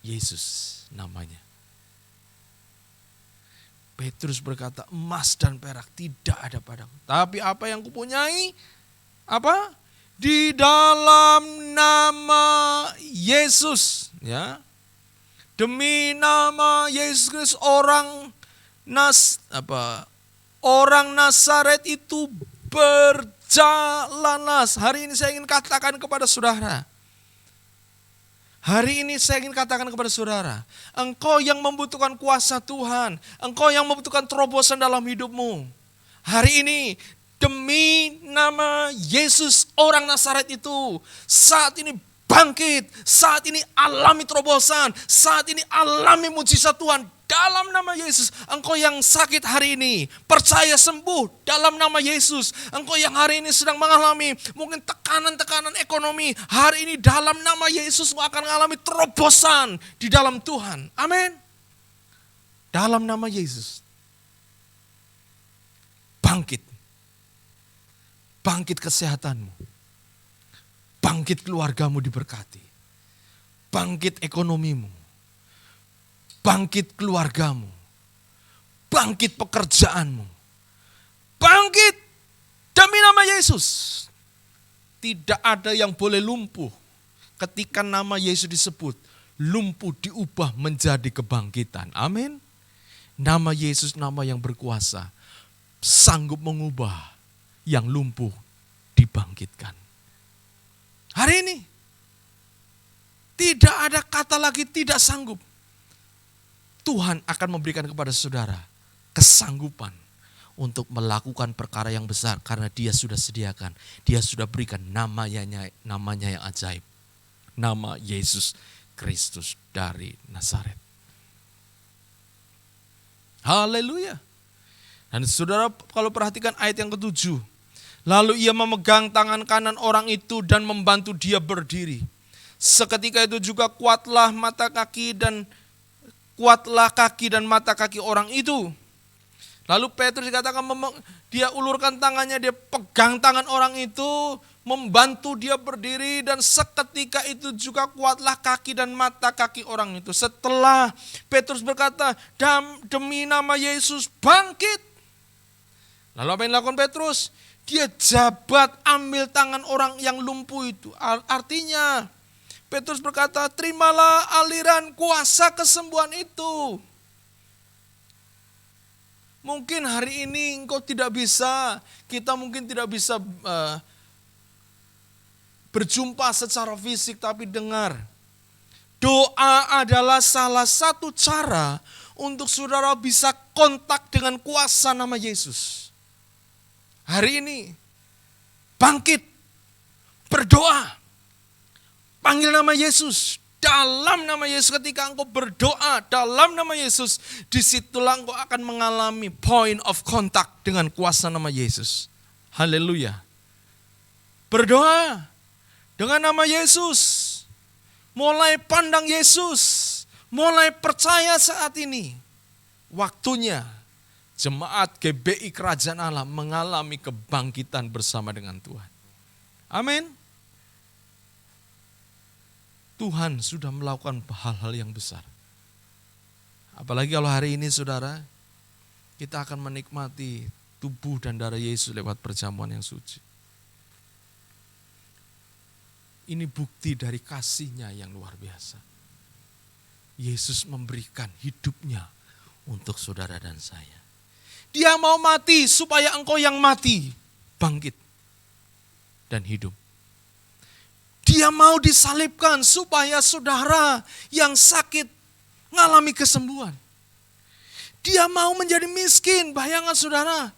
Yesus namanya. Petrus berkata, emas dan perak tidak ada padaku. Tapi apa yang kupunyai? Apa? Di dalam nama Yesus. Ya. Demi nama Yesus Kristus orang Nazaret itu berjalanlah. Hari ini saya ingin katakan kepada saudara. Hari ini saya ingin katakan kepada saudara, engkau yang membutuhkan kuasa Tuhan, engkau yang membutuhkan terobosan dalam hidupmu. Hari ini demi nama Yesus orang Nazaret itu saat ini bangkit, saat ini alami terobosan, saat ini alami mujizat Tuhan. Dalam nama Yesus, engkau yang sakit hari ini, percaya sembuh dalam nama Yesus. Engkau yang hari ini sedang mengalami mungkin tekanan-tekanan ekonomi, hari ini dalam nama Yesus engkau akan mengalami terobosan di dalam Tuhan. Amin. Dalam nama Yesus. Bangkit. Bangkit kesehatanmu. Bangkit keluargamu diberkati. Bangkit ekonomimu. Bangkit keluargamu, bangkit pekerjaanmu, bangkit demi nama Yesus. Tidak ada yang boleh lumpuh ketika nama Yesus disebut. Lumpuh diubah menjadi kebangkitan. Amin. Nama Yesus nama yang berkuasa, sanggup mengubah yang lumpuh dibangkitkan. Hari ini tidak ada kata lagi tidak sanggup. Tuhan akan memberikan kepada saudara kesanggupan untuk melakukan perkara yang besar karena Dia sudah sediakan, Dia sudah berikan namanya yang ajaib. Nama Yesus Kristus dari Nazaret. Haleluya. Dan saudara kalau perhatikan ayat yang ke-7. Lalu ia memegang tangan kanan orang itu dan membantu dia berdiri. Seketika itu juga kuatlah kaki dan mata kaki orang itu. Lalu Petrus dikatakan dia ulurkan tangannya, dia pegang tangan orang itu, membantu dia berdiri dan seketika itu juga kuatlah kaki dan mata kaki orang itu. Setelah Petrus berkata, demi nama Yesus bangkit. Lalu apa yang dilakukan Petrus? Dia jabat ambil tangan orang yang lumpuh itu. Artinya Petrus berkata, terimalah aliran kuasa kesembuhan itu. Mungkin hari ini kita mungkin tidak bisa berjumpa secara fisik, tapi dengar. Doa adalah salah satu cara untuk saudara bisa kontak dengan kuasa nama Yesus. Hari ini, bangkit, berdoa. Panggil nama Yesus, dalam nama Yesus. Ketika engkau berdoa dalam nama Yesus, disitulah engkau akan mengalami point of contact dengan kuasa nama Yesus. Haleluya. Berdoa dengan nama Yesus, mulai pandang Yesus, mulai percaya saat ini. Waktunya jemaat GBI Kerajaan Allah mengalami kebangkitan bersama dengan Tuhan. Amin. Tuhan sudah melakukan hal-hal yang besar. Apalagi kalau hari ini saudara, kita akan menikmati tubuh dan darah Yesus lewat perjamuan yang suci. Ini bukti dari kasih-Nya yang luar biasa. Yesus memberikan hidupnya untuk saudara dan saya. Dia mau mati supaya engkau yang mati bangkit dan hidup. Dia mau disalibkan supaya saudara yang sakit mengalami kesembuhan. Dia mau menjadi miskin, bayangkan saudara.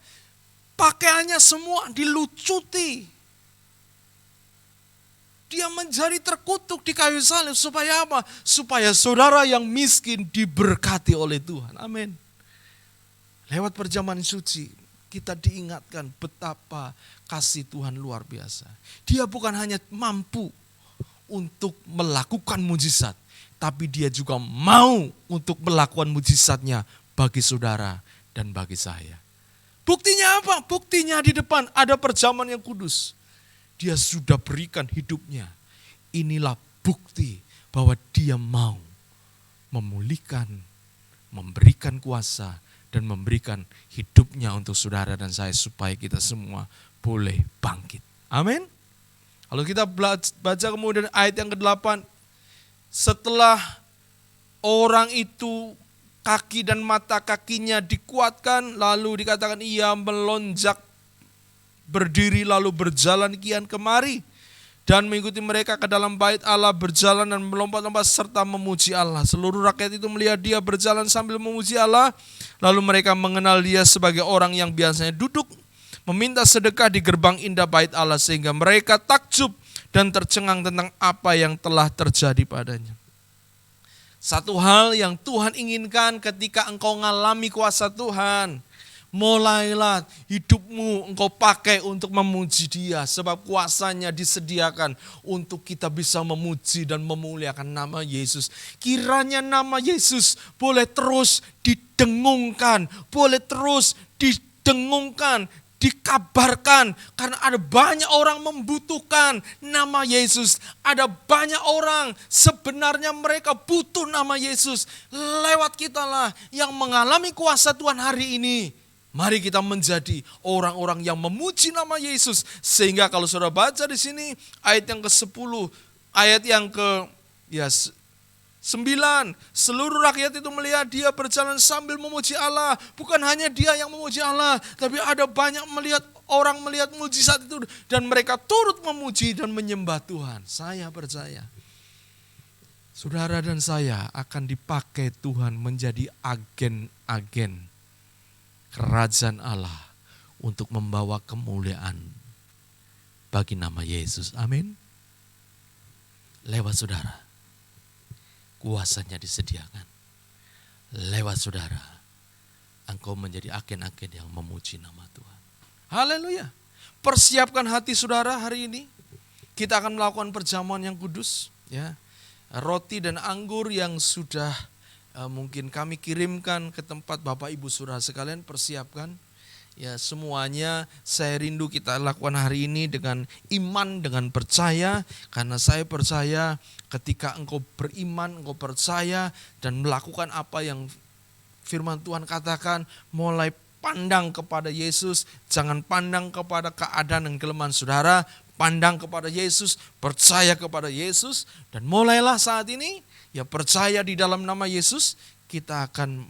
Pakaiannya semua dilucuti. Dia menjadi terkutuk di kayu salib. Supaya apa? Supaya saudara yang miskin diberkati oleh Tuhan. Amin. Lewat perjamuan suci, kita diingatkan betapa kasih Tuhan luar biasa. Dia bukan hanya mampu untuk melakukan mujizat, tapi dia juga mau untuk melakukan mujizatnya bagi saudara dan bagi saya. Buktinya apa? Buktinya di depan ada perjamuan yang kudus. Dia sudah berikan hidupnya. Inilah bukti bahwa dia mau memulihkan, memberikan kuasa, dan memberikan hidupnya untuk saudara dan saya supaya kita semua boleh bangkit. Amin. Kalau kita baca kemudian ayat yang ke-8. Setelah orang itu kaki dan mata kakinya dikuatkan, lalu dikatakan ia melonjak berdiri lalu berjalan kian kemari dan mengikuti mereka ke dalam bait Allah, berjalan dan melompat-lompat serta memuji Allah. Seluruh rakyat itu melihat dia berjalan sambil memuji Allah, lalu mereka mengenal dia sebagai orang yang biasanya duduk meminta sedekah di gerbang indah bait Allah, sehingga mereka takjub dan tercengang tentang apa yang telah terjadi padanya. Satu hal yang Tuhan inginkan ketika engkau mengalami kuasa Tuhan, mulailah hidupmu engkau pakai untuk memuji dia. Sebab kuasanya disediakan untuk kita bisa memuji dan memuliakan nama Yesus. Kiranya nama Yesus boleh terus didengungkan, boleh terus didengungkan, dikabarkan. Karena ada banyak orang membutuhkan nama Yesus. Ada banyak orang sebenarnya mereka butuh nama Yesus. Lewat kitalah yang mengalami kuasa Tuhan hari ini. Mari kita menjadi orang-orang yang memuji nama Yesus. Sehingga kalau saudara baca di sini ayat yang ke-10, ayat yang ke-9, seluruh rakyat itu melihat dia berjalan sambil memuji Allah. Bukan hanya dia yang memuji Allah, tapi ada banyak orang melihat mujizat itu dan mereka turut memuji dan menyembah Tuhan. Saya percaya saudara dan saya akan dipakai Tuhan menjadi agen-agen kerajaan Allah untuk membawa kemuliaan bagi nama Yesus. Amin. Lewat saudara, kuasanya disediakan. Lewat saudara, engkau menjadi agen-agen yang memuji nama Tuhan. Haleluya. Persiapkan hati saudara hari ini. Kita akan melakukan perjamuan yang kudus. Ya. Roti dan anggur yang sudah mungkin kami kirimkan ke tempat Bapak Ibu saudara sekalian, persiapkan. Ya, semuanya saya rindu kita lakukan hari ini dengan iman, dengan percaya. Karena saya percaya ketika engkau beriman, engkau percaya dan melakukan apa yang firman Tuhan katakan, mulai pandang kepada Yesus, jangan pandang kepada keadaan dan kelemahan saudara, pandang kepada Yesus, percaya kepada Yesus, dan mulailah saat ini, ya percaya di dalam nama Yesus, kita akan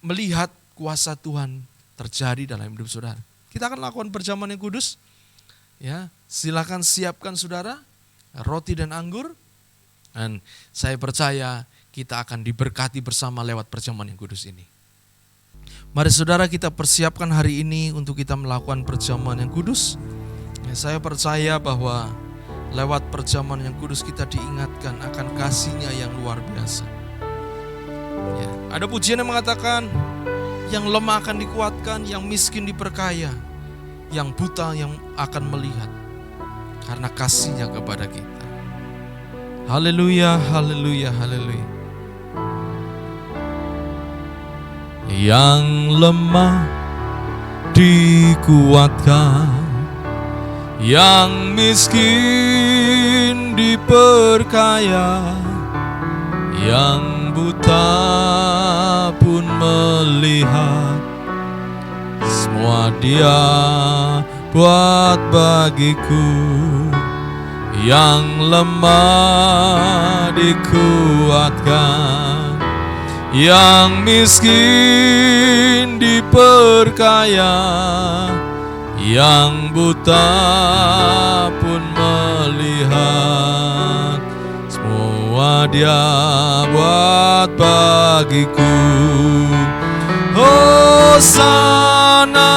melihat kuasa Tuhan terjadi dalam hidup saudara. Kita akan lakukan perjamuan yang kudus. Ya, silakan siapkan saudara roti dan anggur. Dan saya percaya kita akan diberkati bersama lewat perjamuan yang kudus ini. Mari saudara kita persiapkan hari ini untuk kita melakukan perjamuan yang kudus. Ya, saya percaya bahwa lewat perjamuan yang kudus kita diingatkan akan kasih-Nya yang luar biasa. Ya, ada pujian yang mengatakan, yang lemah akan dikuatkan, yang miskin diperkaya, yang buta yang akan melihat, karena kasih-Nya kepada kita. Haleluya, haleluya, haleluya. Yang lemah dikuatkan, yang miskin diperkaya, yang buta pun melihat. Semua Dia buat bagiku. Yang lemah dikuatkan, yang miskin diperkaya, yang buta pun melihat. Semua Dia buat bagiku. Hosana,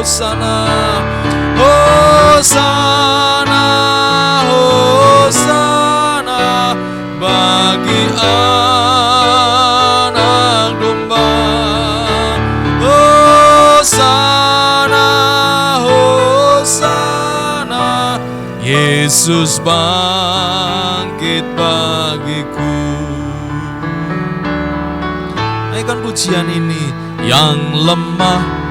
Hosana, Hosana, Hosana bagi anak domba. Hosana, Hosana, Yesus bangkit bagiku. Naikkan pujian ini. Yang lemah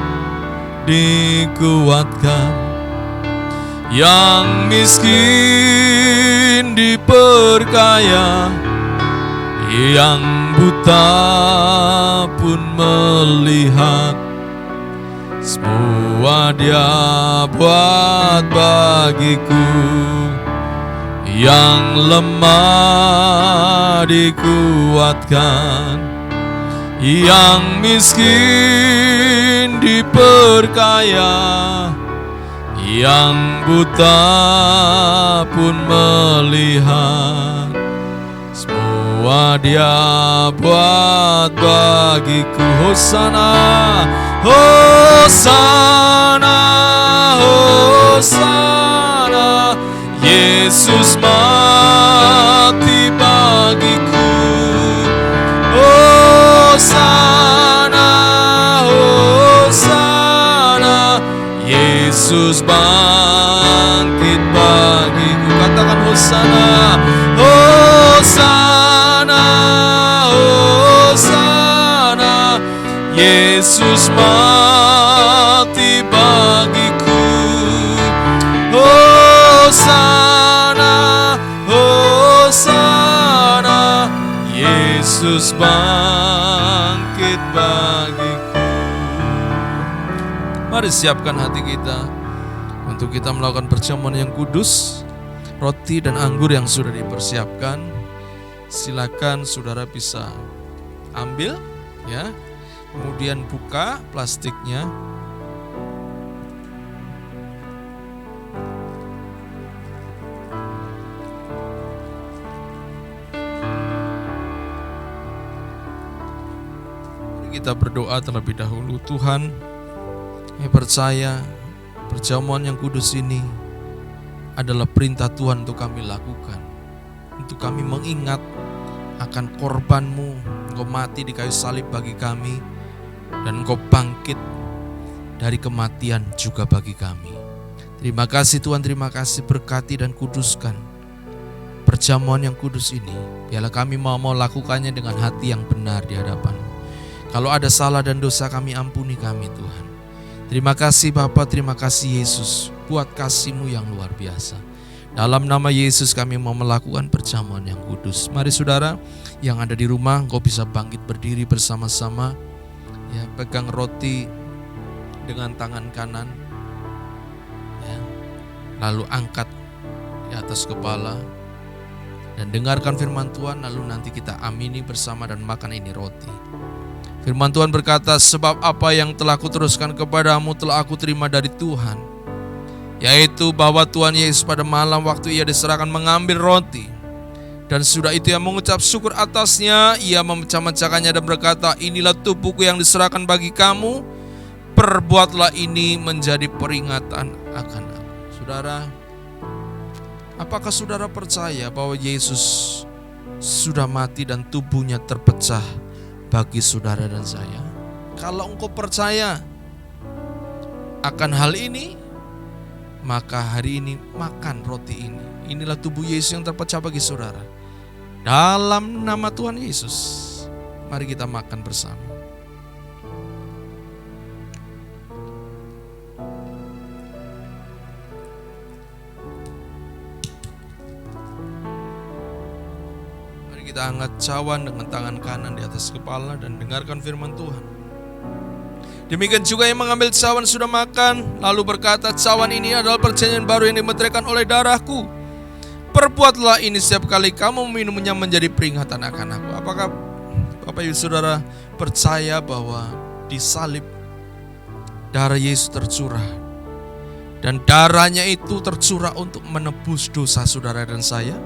dikuatkan, yang miskin diperkaya, yang buta pun melihat. Semua Dia buat bagiku. Yang lemah dikuatkan, yang miskin diperkaya, yang buta pun melihat. Semua Dia buat bagiku. Hosana, Hosana, Hosana, Yesus mati bagiku. Hosana, Hosana, Yesus bangkit bagiku. Katakan Hosana, Hosana, Hosana, Yesus mati bagiku. Hosana, Hosana, Yesus bangkit bagiku. Mari siapkan hati kita untuk kita melakukan perjamuan yang kudus. Roti dan anggur yang sudah dipersiapkan, silakan saudara bisa ambil ya. Kemudian buka plastiknya. Kita berdoa terlebih dahulu. Tuhan, saya percaya perjamuan yang kudus ini adalah perintah Tuhan untuk kami lakukan, untuk kami mengingat akan korban-Mu. Engkau mati di kayu salib bagi kami, dan Engkau bangkit dari kematian juga bagi kami. Terima kasih Tuhan, terima kasih, berkati dan kuduskan perjamuan yang kudus ini. Biarlah kami mau lakukannya dengan hati yang benar di hadapan-Mu. Kalau ada salah dan dosa kami, ampuni kami Tuhan. Terima kasih Bapa, terima kasih Yesus buat kasih-Mu yang luar biasa. Dalam nama Yesus kami mau melakukan perjamuan yang kudus. Mari saudara yang ada di rumah, engkau bisa bangkit berdiri bersama-sama. Ya, pegang roti dengan tangan kanan. Ya, lalu angkat di atas kepala. Dan dengarkan firman Tuhan, lalu nanti kita amini bersama dan makan ini roti. Firman Tuhan berkata, sebab apa yang telah kuteruskan kepadamu telah aku terima dari Tuhan, yaitu bahwa Tuhan Yesus pada malam waktu ia diserahkan mengambil roti, dan sudah itu ia mengucap syukur atasnya, ia memecah-mecahkannya dan berkata, inilah tubuhku yang diserahkan bagi kamu, perbuatlah ini menjadi peringatan akan aku. Saudara, apakah saudara percaya bahwa Yesus sudah mati dan tubuhnya terpecah bagi saudara dan saya? Kalau engkau percaya akan hal ini, maka hari ini makan roti ini. Inilah tubuh Yesus yang terpecah bagi saudara. Dalam nama Tuhan Yesus, mari kita makan bersama. Kita angkat cawan dengan tangan kanan di atas kepala dan dengarkan firman Tuhan. Demikian juga yang mengambil cawan sudah makan, lalu berkata, cawan ini adalah perjanjian baru yang dimeteraikan oleh darahku. Perbuatlah ini setiap kali kamu meminumnya menjadi peringatan akan aku. Apakah Bapak Ibu Saudara percaya bahwa di salib darah Yesus tercurah, dan darahnya itu tercurah untuk menebus dosa saudara dan saya?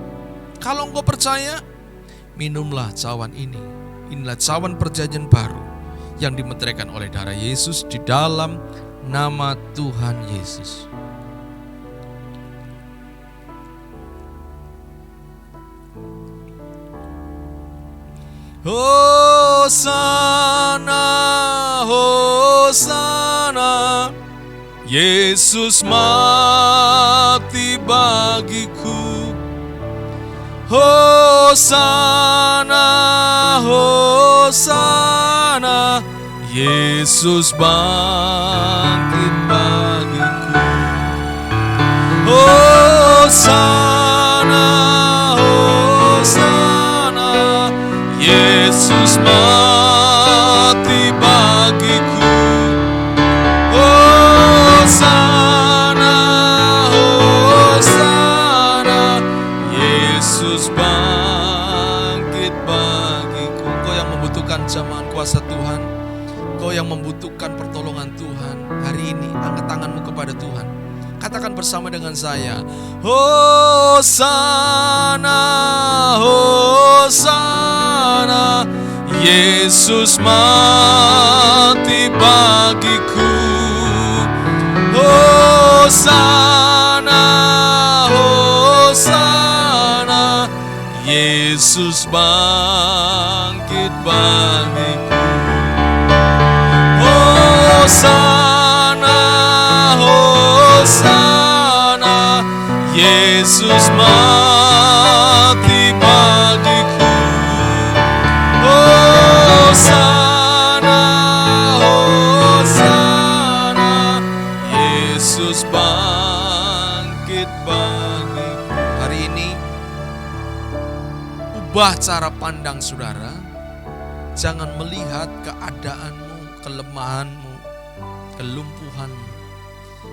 Kalau engkau percaya, minumlah cawan ini. Inilah cawan perjanjian baru yang dimeteraikan oleh darah Yesus di dalam nama Tuhan Yesus. Hosana, Hosana, Yesus mati bagiku. Hosana, Hosana, Yesus bangkit bagiku. Hosana, Hosana, Yesus mati bagiku. Hosana, Hosana, Yesus bangkit bagiku. Engkau yang membutuhkan jamahan kuasa Tuhan, Engkau yang membutuhkan pertolongan Tuhan, hari ini angkat tanganmu kepada Tuhan. Katakan bersama dengan saya, Hosana, Hosana, Yesus mati bagiku. Hosana, Hosana, Yesus bangkit bagiku. Hosana, Hosana, Yesus mati bagiku. Hosana, Hosana, Yesus bangkit bagiku. Hari ini ubah cara pandang saudara. Jangan melihat keadaanmu, kelemahanmu, kelumpuhanmu.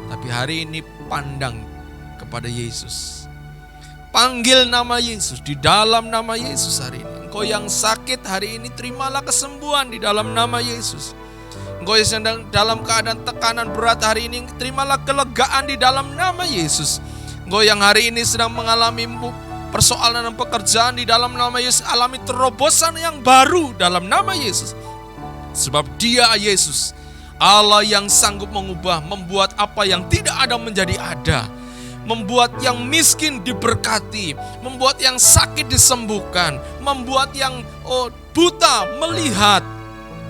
Tapi hari ini pandang kepada Yesus. Panggil nama Yesus, di dalam nama Yesus hari ini. Engkau yang sakit hari ini terimalah kesembuhan di dalam nama Yesus. Engkau yang sedang dalam keadaan tekanan berat hari ini, terimalah kelegaan di dalam nama Yesus. Engkau yang hari ini sedang mengalami persoalan dan pekerjaan, di dalam nama Yesus alami terobosan yang baru dalam nama Yesus. Sebab Dia Yesus, Allah yang sanggup mengubah, membuat apa yang tidak ada menjadi ada, membuat yang miskin diberkati, membuat yang sakit disembuhkan, membuat yang buta melihat,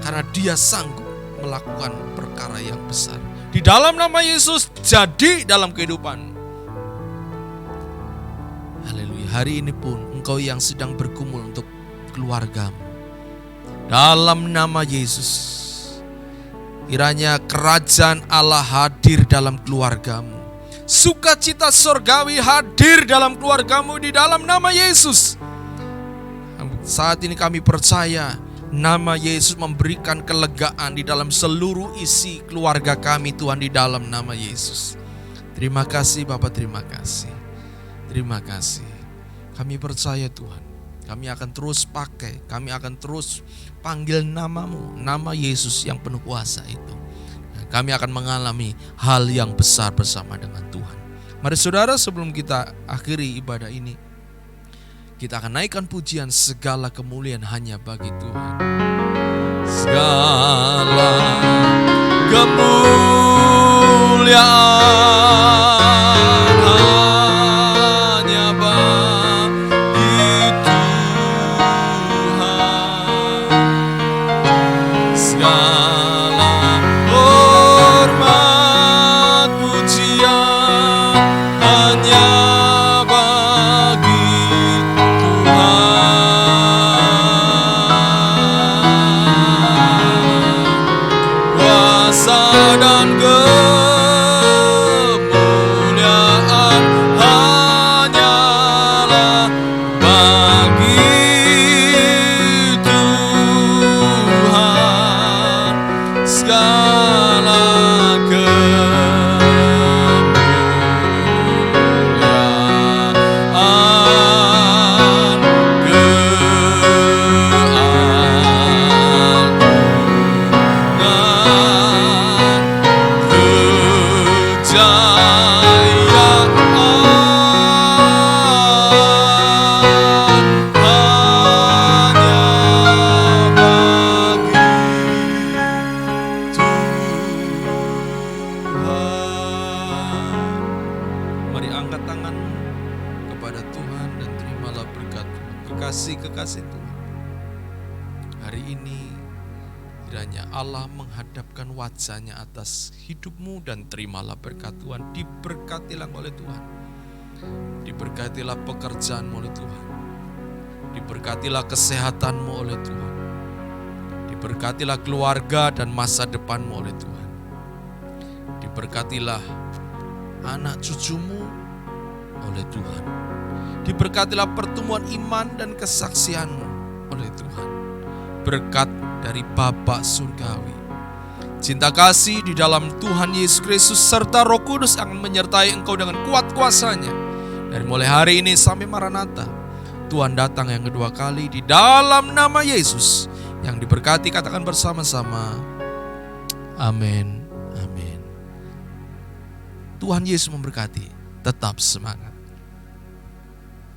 karena Dia sanggup melakukan perkara yang besar. Di dalam nama Yesus jadi dalam kehidupan. Haleluya. Hari ini pun engkau yang sedang bergumul untuk keluargamu, dalam nama Yesus, kiranya kerajaan Allah hadir dalam keluargamu. Sukacita surgawi hadir dalam keluargamu di dalam nama Yesus. Saat ini kami percaya nama Yesus memberikan kelegaan di dalam seluruh isi keluarga kami Tuhan, di dalam nama Yesus. Terima kasih Bapak, terima kasih. Terima kasih. Kami percaya Tuhan, kami akan terus pakai, kami akan terus panggil namamu, nama Yesus yang penuh kuasa itu. Kami akan mengalami hal yang besar bersama dengan Tuhan. Mari saudara, sebelum kita akhiri ibadah ini, kita akan naikkan pujian segala kemuliaan hanya bagi Tuhan. Segala kemuliaan hanya bagi Tuhan. Segala hormat pujian hanya bagi Tuhan. Kuasa dan kemuliaan angkat tanganmu kepada Tuhan dan terimalah berkat Tuhan. Kekasih-kekasih Tuhan, hari ini kiranya Allah menghadapkan wajahnya atas hidupmu dan terimalah berkat Tuhan. Diberkatilah oleh Tuhan. Diberkatilah pekerjaanmu oleh Tuhan. Diberkatilah kesehatanmu oleh Tuhan. Diberkatilah keluarga dan masa depanmu oleh Tuhan. Diberkatilah anak cucumu oleh Tuhan. Diberkatilah pertumbuhan iman dan kesaksianmu oleh Tuhan. Berkat dari Bapa Surgawi, cinta kasih di dalam Tuhan Yesus Kristus serta Roh Kudus akan menyertai engkau dengan kuat kuasanya. Dari mulai hari ini sampai Maranatha, Tuhan datang yang kedua kali di dalam nama Yesus. Yang diberkati katakan bersama-sama, amin, amin. Tuhan Yesus memberkati, tetap semangat.